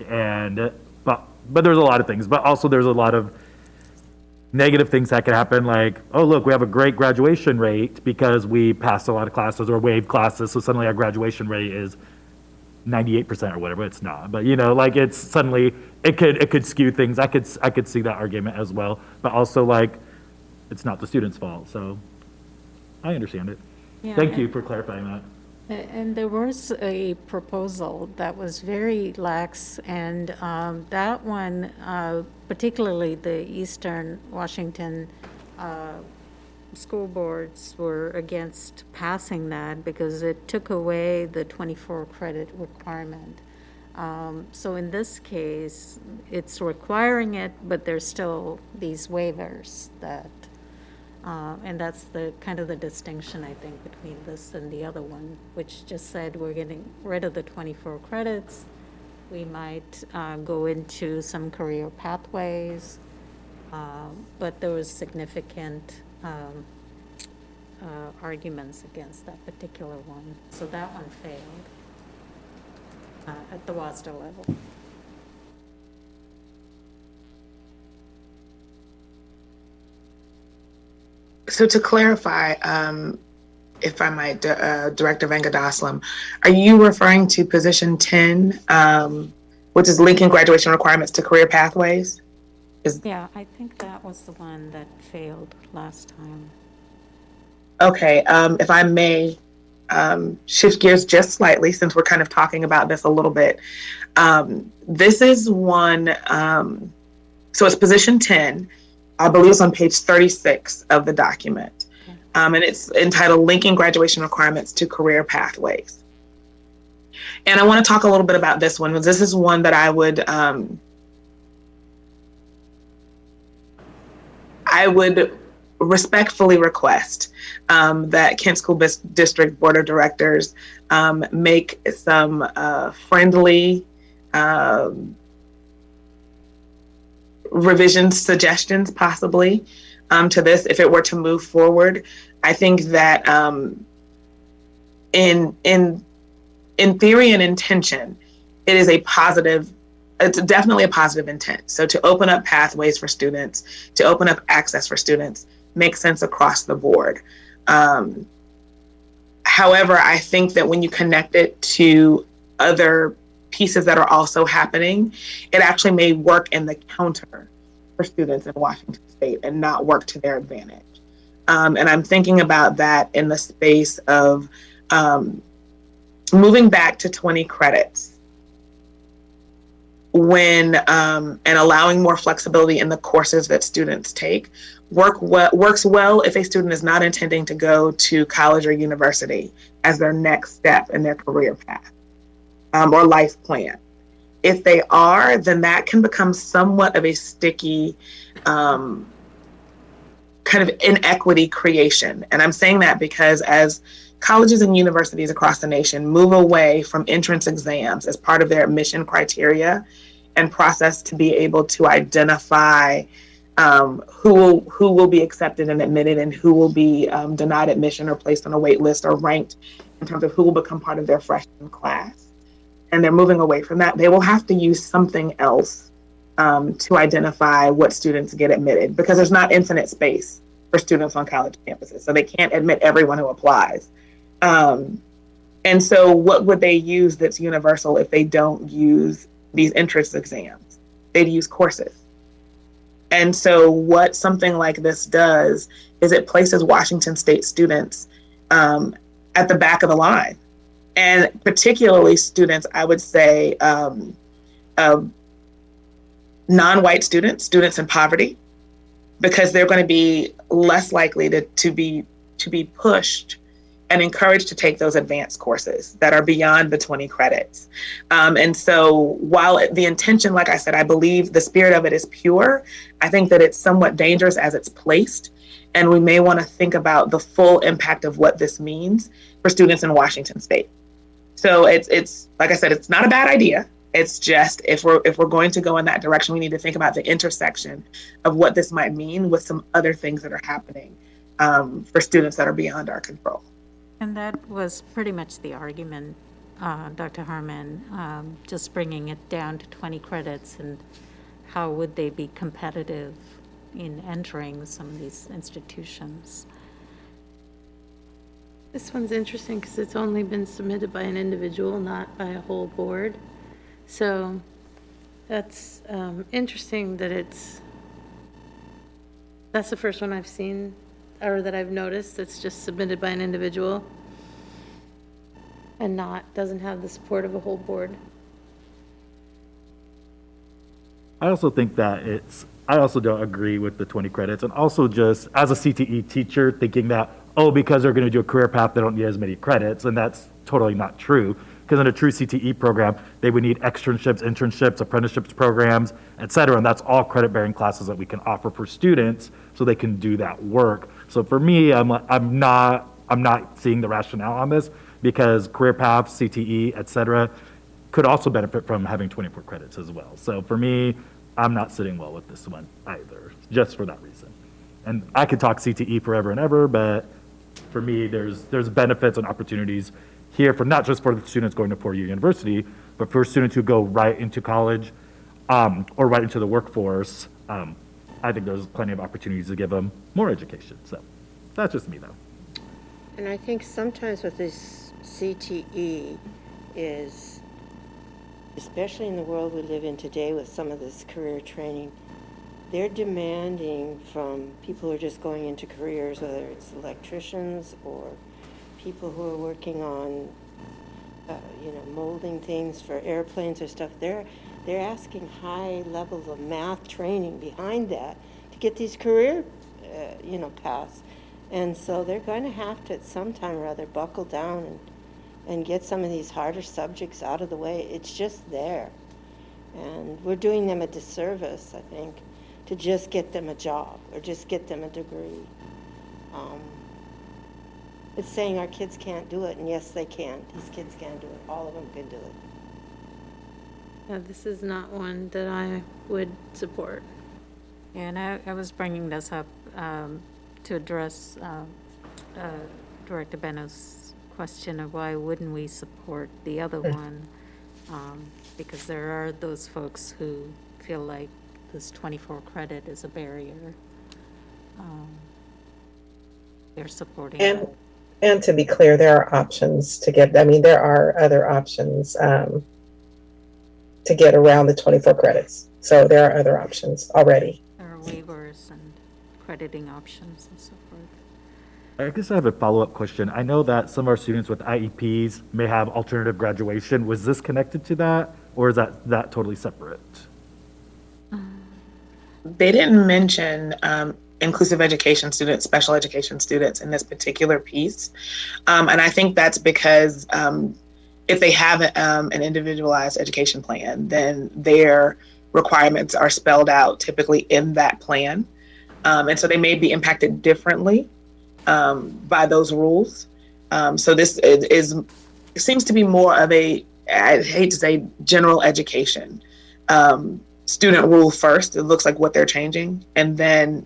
but there's a lot of things. But also there's a lot of negative things that could happen, like, oh, look, we have a great graduation rate because we passed a lot of classes or waived classes, so suddenly our graduation rate is 98% or whatever. It's not, but it's suddenly it could skew things. I could see that argument as well, but also it's not the student's fault. So I understand it. Yeah, Thank you for clarifying that. And there was a proposal that was very lax, and that one, particularly the Eastern Washington school boards were against passing that because it took away the 24 credit requirement. So in this case, it's requiring it, but there's still these waivers that, and that's the kind of the distinction, I think, between this and the other one, which just said we're getting rid of the 24 credits. We might go into some career pathways, but there was significant arguments against that particular one. So that one failed at the WSSDA level. So to clarify, if I might, Director Vengadaslam, are you referring to position 10, which is linking graduation requirements to career pathways? Yeah, I think that was the one that failed last time. Okay, if I may shift gears just slightly, since we're kind of talking about this a little bit. This is one, so it's position 10. I believe it's on page 36 of the document. And it's entitled Linking Graduation Requirements to Career Pathways. And I want to talk a little bit about this one, because this is one that I would respectfully request that Kent School District Board of Directors make some friendly revision suggestions, possibly, to this if it were to move forward. I think that in theory and intention, it is a positive. It's definitely a positive intent. So to open up pathways for students, to open up access for students, makes sense across the board. However, I think that when you connect it to other pieces that are also happening, it actually may work in the counter for students in Washington State and not work to their advantage. And I'm thinking about that in the space of moving back to 20 credits when and allowing more flexibility in the courses that students take works well if a student is not intending to go to college or university as their next step in their career path or life plan. If they are, then that can become somewhat of a sticky kind of inequity creation. And I'm saying that because as colleges and universities across the nation move away from entrance exams as part of their admission criteria and process to be able to identify who will be accepted and admitted and who will be denied admission or placed on a wait list or ranked in terms of who will become part of their freshman class. And they're moving away from that. They will have to use something else to identify what students get admitted, because there's not infinite space for students on college campuses. So they can't admit everyone who applies. And so what would they use that's universal if they don't use these entrance exams? They'd use courses. And so what something like this does is it places Washington State students at the back of the line. And particularly students, I would say, non-white students in poverty, because they're going to be less likely to be pushed and encouraged to take those advanced courses that are beyond the 20 credits. And so while the intention, like I said, I believe the spirit of it is pure, I think that it's somewhat dangerous as it's placed. And we may want to think about the full impact of what this means for students in Washington State. So it's like I said, it's not a bad idea. It's just if we're going to go in that direction, we need to think about the intersection of what this might mean with some other things that are happening for students that are beyond our control. And that was pretty much the argument, Dr. Harmon, just bringing it down to 20 credits, and how would they be competitive in entering some of these institutions? This one's interesting because it's only been submitted by an individual, not by a whole board. So that's interesting that that's the first one I've seen or that I've noticed that's just submitted by an individual and doesn't have the support of a whole board. I also think that I also don't agree with the 20 credits, and also just as a CTE teacher thinking that, because they're going to do a career path, they don't need as many credits, and that's totally not true. Because in a true CTE program, they would need externships, internships, apprenticeships programs, et cetera, and that's all credit-bearing classes that we can offer for students so they can do that work. So for me, I'm not seeing the rationale on this, because career paths, CTE, et cetera, could also benefit from having 24 credits as well. So for me, I'm not sitting well with this one either, just for that reason. And I could talk CTE forever and ever, but for me, there's benefits and opportunities here for not just for the students going to four-year university, but for students who go right into college or right into the workforce. I think there's plenty of opportunities to give them more education. So that's just me, though. And I think sometimes with this CTE is, especially in the world we live in today with some of this career training, they're demanding from people who are just going into careers, whether it's electricians or people who are working on, molding things for airplanes or stuff. They're asking high levels of math training behind that to get these career, paths. And so they're going to have to, at some time or other, buckle down and get some of these harder subjects out of the way. It's just there. And we're doing them a disservice, I think, to just get them a job or just get them a degree. It's saying our kids can't do it, and yes, they can. These kids can do it. All of them can do it. Yeah, this is not one that I would support. And I was bringing this up to address Director Beno's question of why wouldn't we support the other one? Because there are those folks who feel like this 24 credit is a barrier. They're supporting And, it. and to be clear, there are options to get, I mean, there are other options to get around the 24 credits. So there are other options already. There are waivers and crediting options and so forth. I guess I have a follow-up question. I know that some of our students with IEPs may have alternative graduation. Was this connected to that, or is that totally separate? They didn't mention inclusive education students, special education students in this particular piece. And I think that's because if they have an individualized education plan, then their requirements are spelled out typically in that plan. And so they may be impacted differently by those rules. So this seems to be more of a, I hate to say, general education. Student rule first, it looks like what they're changing, and then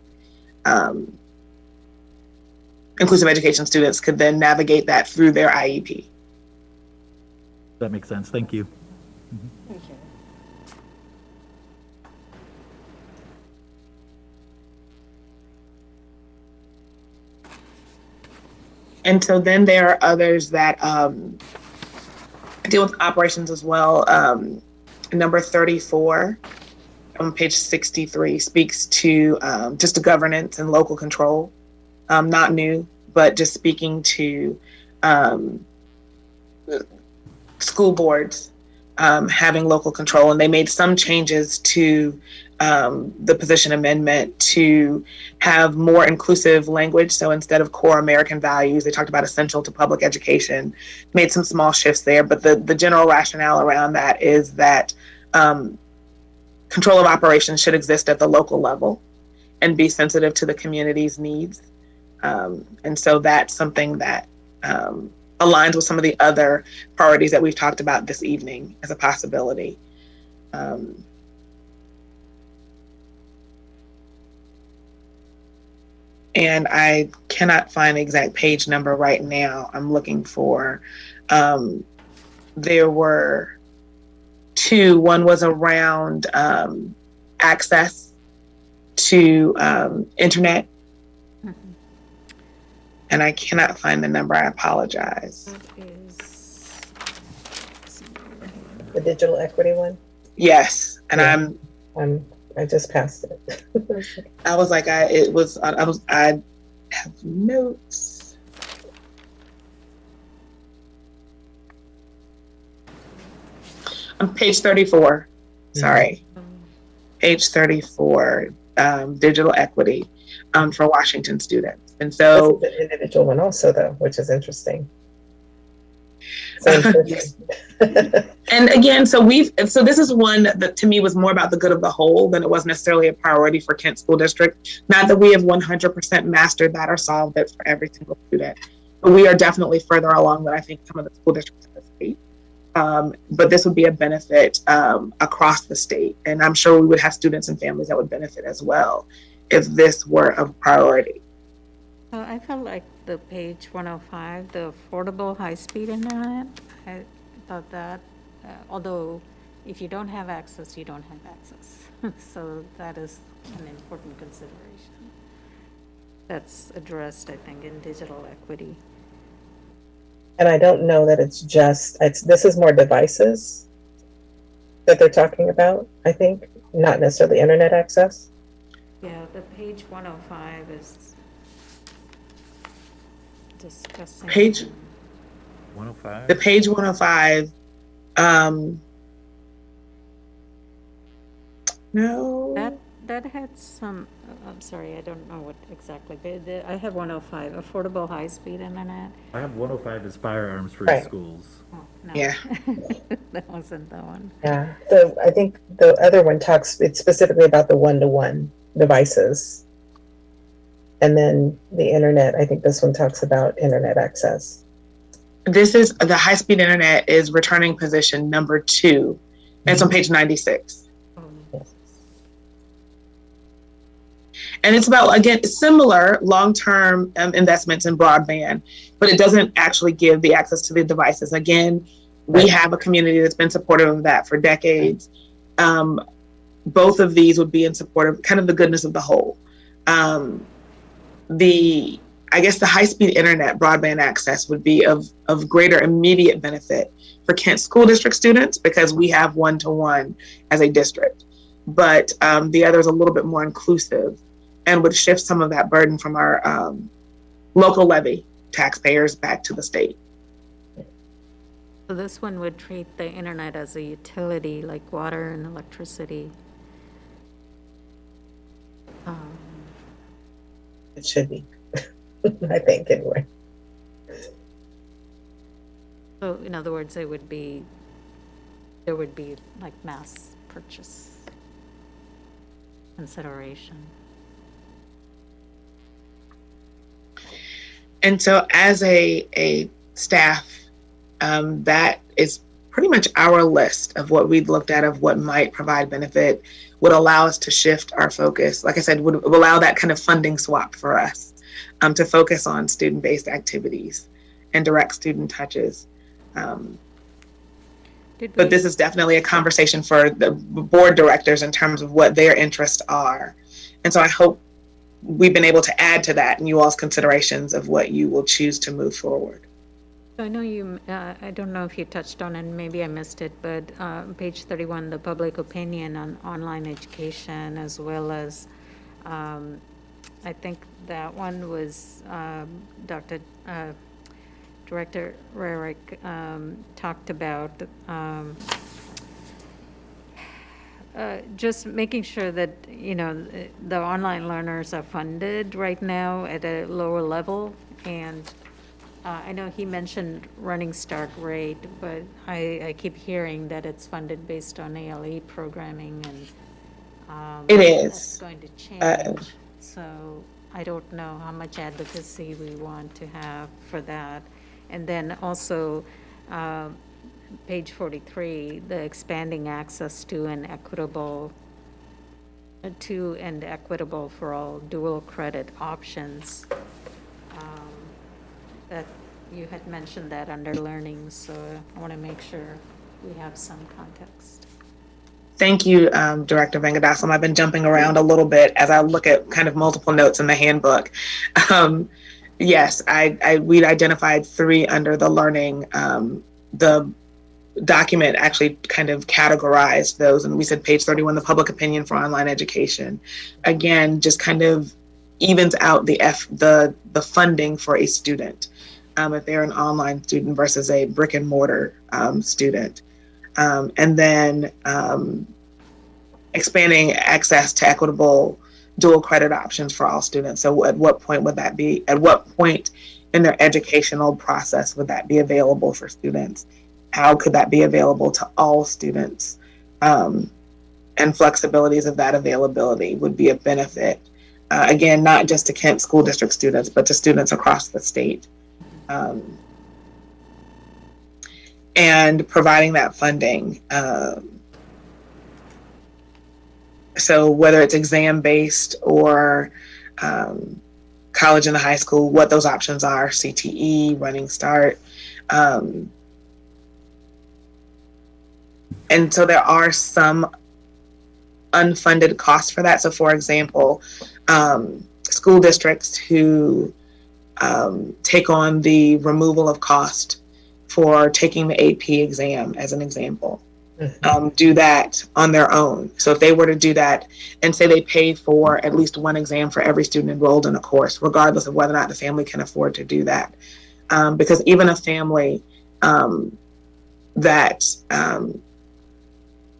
inclusive education students could then navigate that through their IEP. That makes sense. Thank you. Thank you. And so then there are others that deal with operations as well. Number 34 on page 63 speaks to just governance and local control. Not new, but just speaking to school boards having local control. And they made some changes to the position amendment to have more inclusive language. So instead of core American values, they talked about essential to public education, made some small shifts there. But the general rationale around that is that control of operations should exist at the local level and be sensitive to the community's needs. And so that's something that aligns with some of the other priorities that we've talked about this evening as a possibility. And I cannot find the exact page number right now. I'm looking for, there were two. One was around access to internet. And I cannot find the number. I apologize. That is, The digital equity one. Yes, and Yeah. I just passed it. I was like, I have notes. On page 34, sorry. Page 34, digital equity for Washington students. And so This is the individual one also, though, which is interesting. Same person. And again, so this is one that to me was more about the good of the whole than it was necessarily a priority for Kent School District. Not that we have 100% mastered that or solved it for every single student, but we are definitely further along than I think some of the school districts in the state. But this would be a benefit across the state. And I'm sure we would have students and families that would benefit as well if this were a priority. I felt like the page 105, the affordable high-speed internet, I thought that, although if you don't have access, you don't have access. So that is an important consideration. That's addressed, I think, in digital equity. And I don't know that this is more devices that they're talking about, I think, not necessarily internet access. Yeah, the page 105 is discussing. Page 105. The page 105, no. that had some, I'm sorry, I don't know what exactly, but I have 105, affordable high-speed internet. I have 105 as firearms-free Right. schools. Oh, no. Yeah. That wasn't the one. Yeah. I think the other one talks, it's specifically about the one-to-one devices. And then the internet, I think this one talks about internet access. This is the high-speed internet is returning position number 2. And it's on page 96. And it's about, again, similar long-term investments in broadband, but it doesn't actually give the access to the devices. Again, we have a community that's been supportive of that for decades. Both of these would be in support of kind of the goodness of the whole. I guess the high-speed internet broadband access would be of greater immediate benefit for Kent School District students because we have one-to-one as a district. But the other is a little bit more inclusive and would shift some of that burden from our local levy taxpayers back to the state. So this one would treat the internet as a utility, like water and electricity. It should be, I think, anyway. So in other words, there would be like mass purchase consideration. And so as a staff, that is pretty much our list of what we've looked at of what might provide benefit, would allow us to shift our focus. Like I said, would allow that kind of funding swap for us to focus on student-based activities and direct student touches. But this is definitely a conversation for the board directors in terms of what their interests are. And so I hope we've been able to add to that in you all's considerations of what you will choose to move forward. I know you, I don't know if you touched on it, maybe I missed it, but page 31, the public opinion on online education, as well as, I think that one was Director Rarick talked about just making sure that, you know, the online learners are funded right now at a lower level. And I know he mentioned running start rate, but I keep hearing that it's funded based on ALE programming, and It is. that's going to change. So I don't know how much advocacy we want to have for that. And then also, page 43, the expanding access to and equitable for all dual credit options. That you had mentioned that under learning, so I want to make sure we have some context. Thank you, Director Vengadasam. I've been jumping around a little bit as I look at kind of multiple notes in the handbook. Yes, we'd identified 3 under the learning. The document actually kind of categorized those, and we said page 31, the public opinion for online education. Again, just kind of evens out the funding for a student if they're an online student versus a brick and mortar student. And then expanding access to equitable dual credit options for all students. So at what point would that be? At what point in their educational process would that be available for students? How could that be available to all students? And flexibilities of that availability would be a benefit. Again, not just to Kent School District students, but to students across the state. And providing that funding. So whether it's exam-based or college and high school, what those options are, CTE, Running Start. And so there are some unfunded costs for that. So for example, school districts who take on the removal of cost for taking the AP exam, as an example, do that on their own. So if they were to do that and say they pay for at least one exam for every student enrolled in a course, regardless of whether or not the family can afford to do that. Because even a family that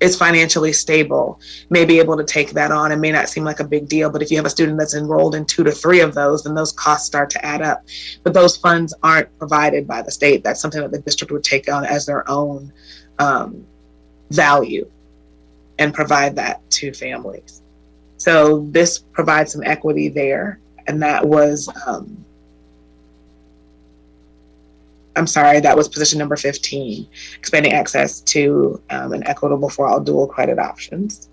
is financially stable may be able to take that on. It may not seem like a big deal, but if you have a student that's enrolled in 2 to 3 of those, then those costs start to add up. But those funds aren't provided by the state. That's something that the district would take on as their own value and provide that to families. So this provides some equity there. And that was, that was position number 15, expanding access to an equitable for all dual credit options.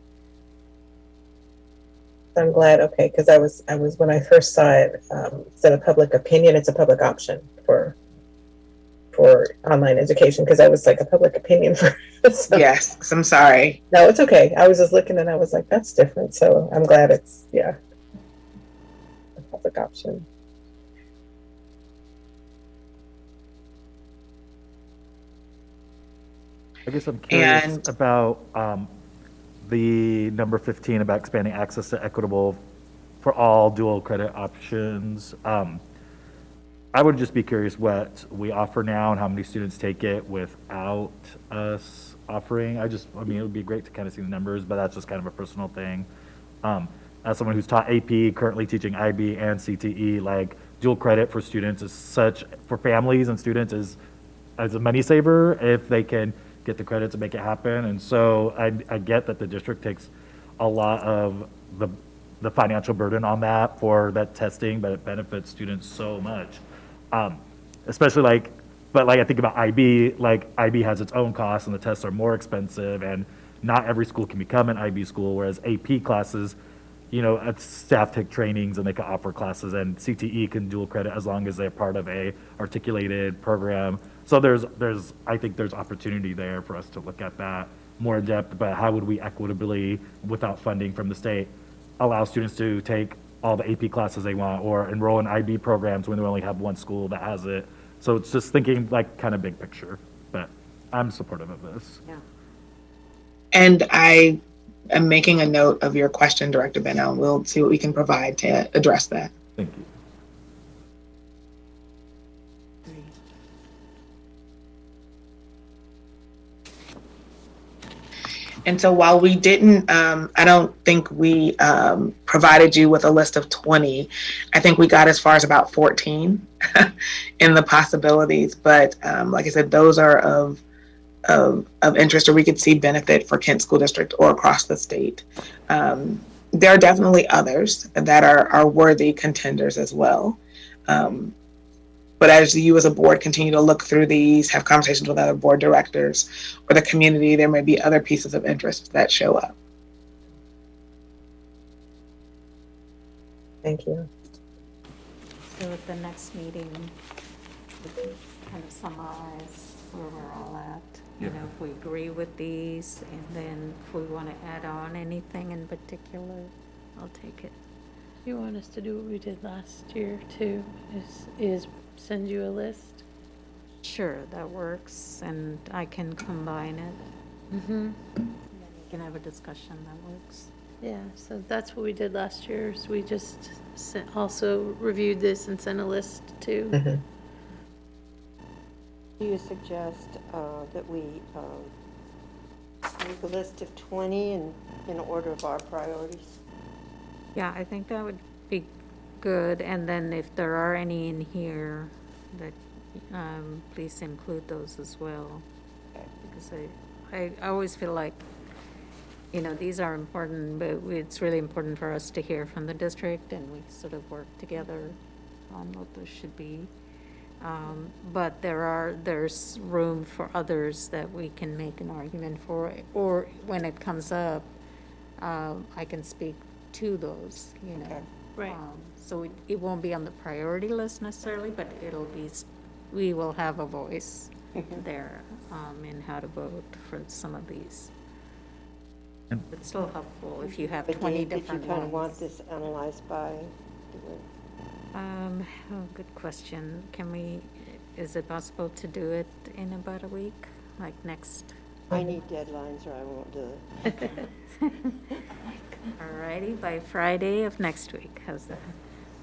I'm glad, okay, because I was, when I first saw it, said a public opinion, it's a public option for online education, because I was like, a public opinion for, so, Yes, I'm sorry. no, it's okay. I was just looking and I was like, that's different. So I'm glad it's, yeah, a public option. I guess I'm curious And- about the number 15 about expanding access to equitable for all dual credit options. I would just be curious what we offer now and how many students take it without us offering. I mean, it would be great to kind of see the numbers, but that's just kind of a personal thing. As someone who's taught AP, currently teaching IB and CTE, like dual credit for students is such, for families and students is as a money saver if they can get the credit to make it happen. And so I get that the district takes a lot of the financial burden on that for that testing, but it benefits students so much. Especially but I think about IB, IB has its own costs and the tests are more expensive and not every school can become an IB school, whereas AP classes, staff take trainings and they can offer classes, and CTE can dual credit as long as they're part of a articulated program. So I think there's opportunity there for us to look at that more in depth, but how would we equitably, without funding from the state, allow students to take all the AP classes they want or enroll in IB programs when we only have one school that has it. So it's just thinking kind of big picture, but I'm supportive of this. Yeah. And I am making a note of your question, Director Bennell. We'll see what we can provide to address that. Thank you. And so while we didn't, I don't think we provided you with a list of 20. I think we got as far as about 14 in the possibilities. But like I said, those are of interest, or we could see benefit for Kent School District or across the state. There are definitely others that are worthy contenders as well. But as you as a board continue to look through these, have conversations with other board directors or the community, there may be other pieces of interest that show up. Thank you. So at the next meeting, we can kind of summarize where we're all at. If we agree with these, and then if we want to add on anything in particular, I'll take it. You want us to do what we did last year too, is send you a list? Sure, that works, and I can combine it. Mm-hmm. We can have a discussion that works. Yeah, so that's what we did last year, so we just also reviewed this and sent a list too. Mm-hmm. Do you suggest that we make a list of 20 in order of our priorities? Yeah, I think that would be good, and then if there are any in here, that please include those as well. Because I always feel like, these are important, but it's really important for us to hear from the district, and we sort of work together on what those should be. But there's room for others that we can make an argument for, or when it comes up, I can speak to those, Okay. Right. So it won't be on the priority list necessarily, but we will have a voice there in how to vote for some of these. It's still helpful if you have But 20 did you different kind of want ones. this analyzed by? Good question. Is it possible to do it in about a week, like next? I need deadlines or I won't do it. All righty, by Friday of next week. How's that?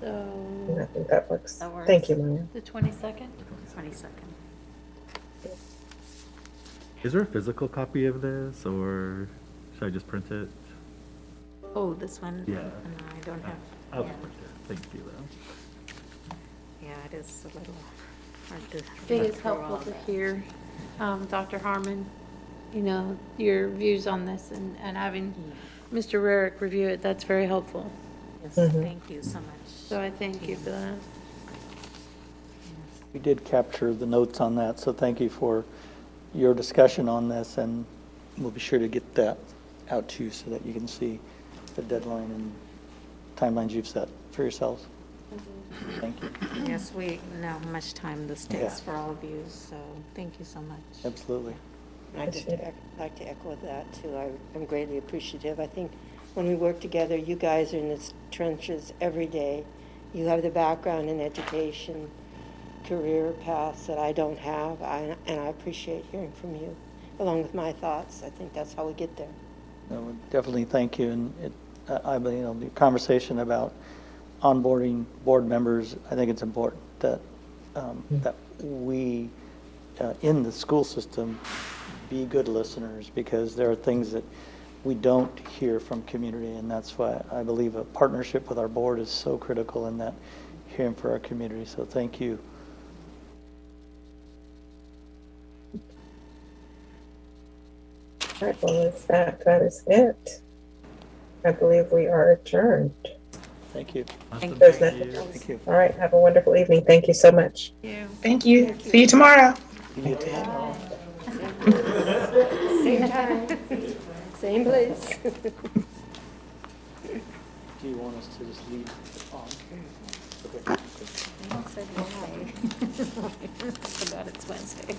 So, I think that works. That works. Thank you, Maria. the 22nd? 22nd. Is there a physical copy of this, or should I just print it? Oh, this one? Yeah. No, I don't have. I'll yeah. print it. Thank you, though. Yeah, it is a little hard to. I think it's read through all helpful to that. hear, Dr. Harmon, you know, your views on this and having Mr. Rarick review it. That's very helpful. Yes, Mhm. thank you so much. So I thank you for that. We did capture the notes on that, so thank you for your discussion on this, and we'll be sure to get that out to you so that you can see the deadline and timelines you've set for yourselves. Thank you. Yes, we know how much time this takes Yeah. for all of you, so thank you so much. Absolutely. I'd just like to echo that, too. I'm greatly appreciative. I think when we work together, you guys are in the trenches every day. You have the background in education, career paths that I don't have, and I appreciate hearing from you, along with my thoughts. I think that's how we get there. No, we definitely thank you, and I believe, the conversation about onboarding board members, I think it's important that, that we, in the school system, be good listeners, because there are things that we don't hear from community, and that's why I believe a partnership with our board is so critical in that, hearing for our community, so thank you. All right, well, that is it. I believe we are adjourned. Thank you. Awesome. There's Thank nothing you. else. Thank you. All right, have a wonderful evening. Thank you so much. Thank you. See you tomorrow. See you tomorrow. Same time, same place. Do you want us to just leave it on? Okay. I said why. Forgot it's Wednesday.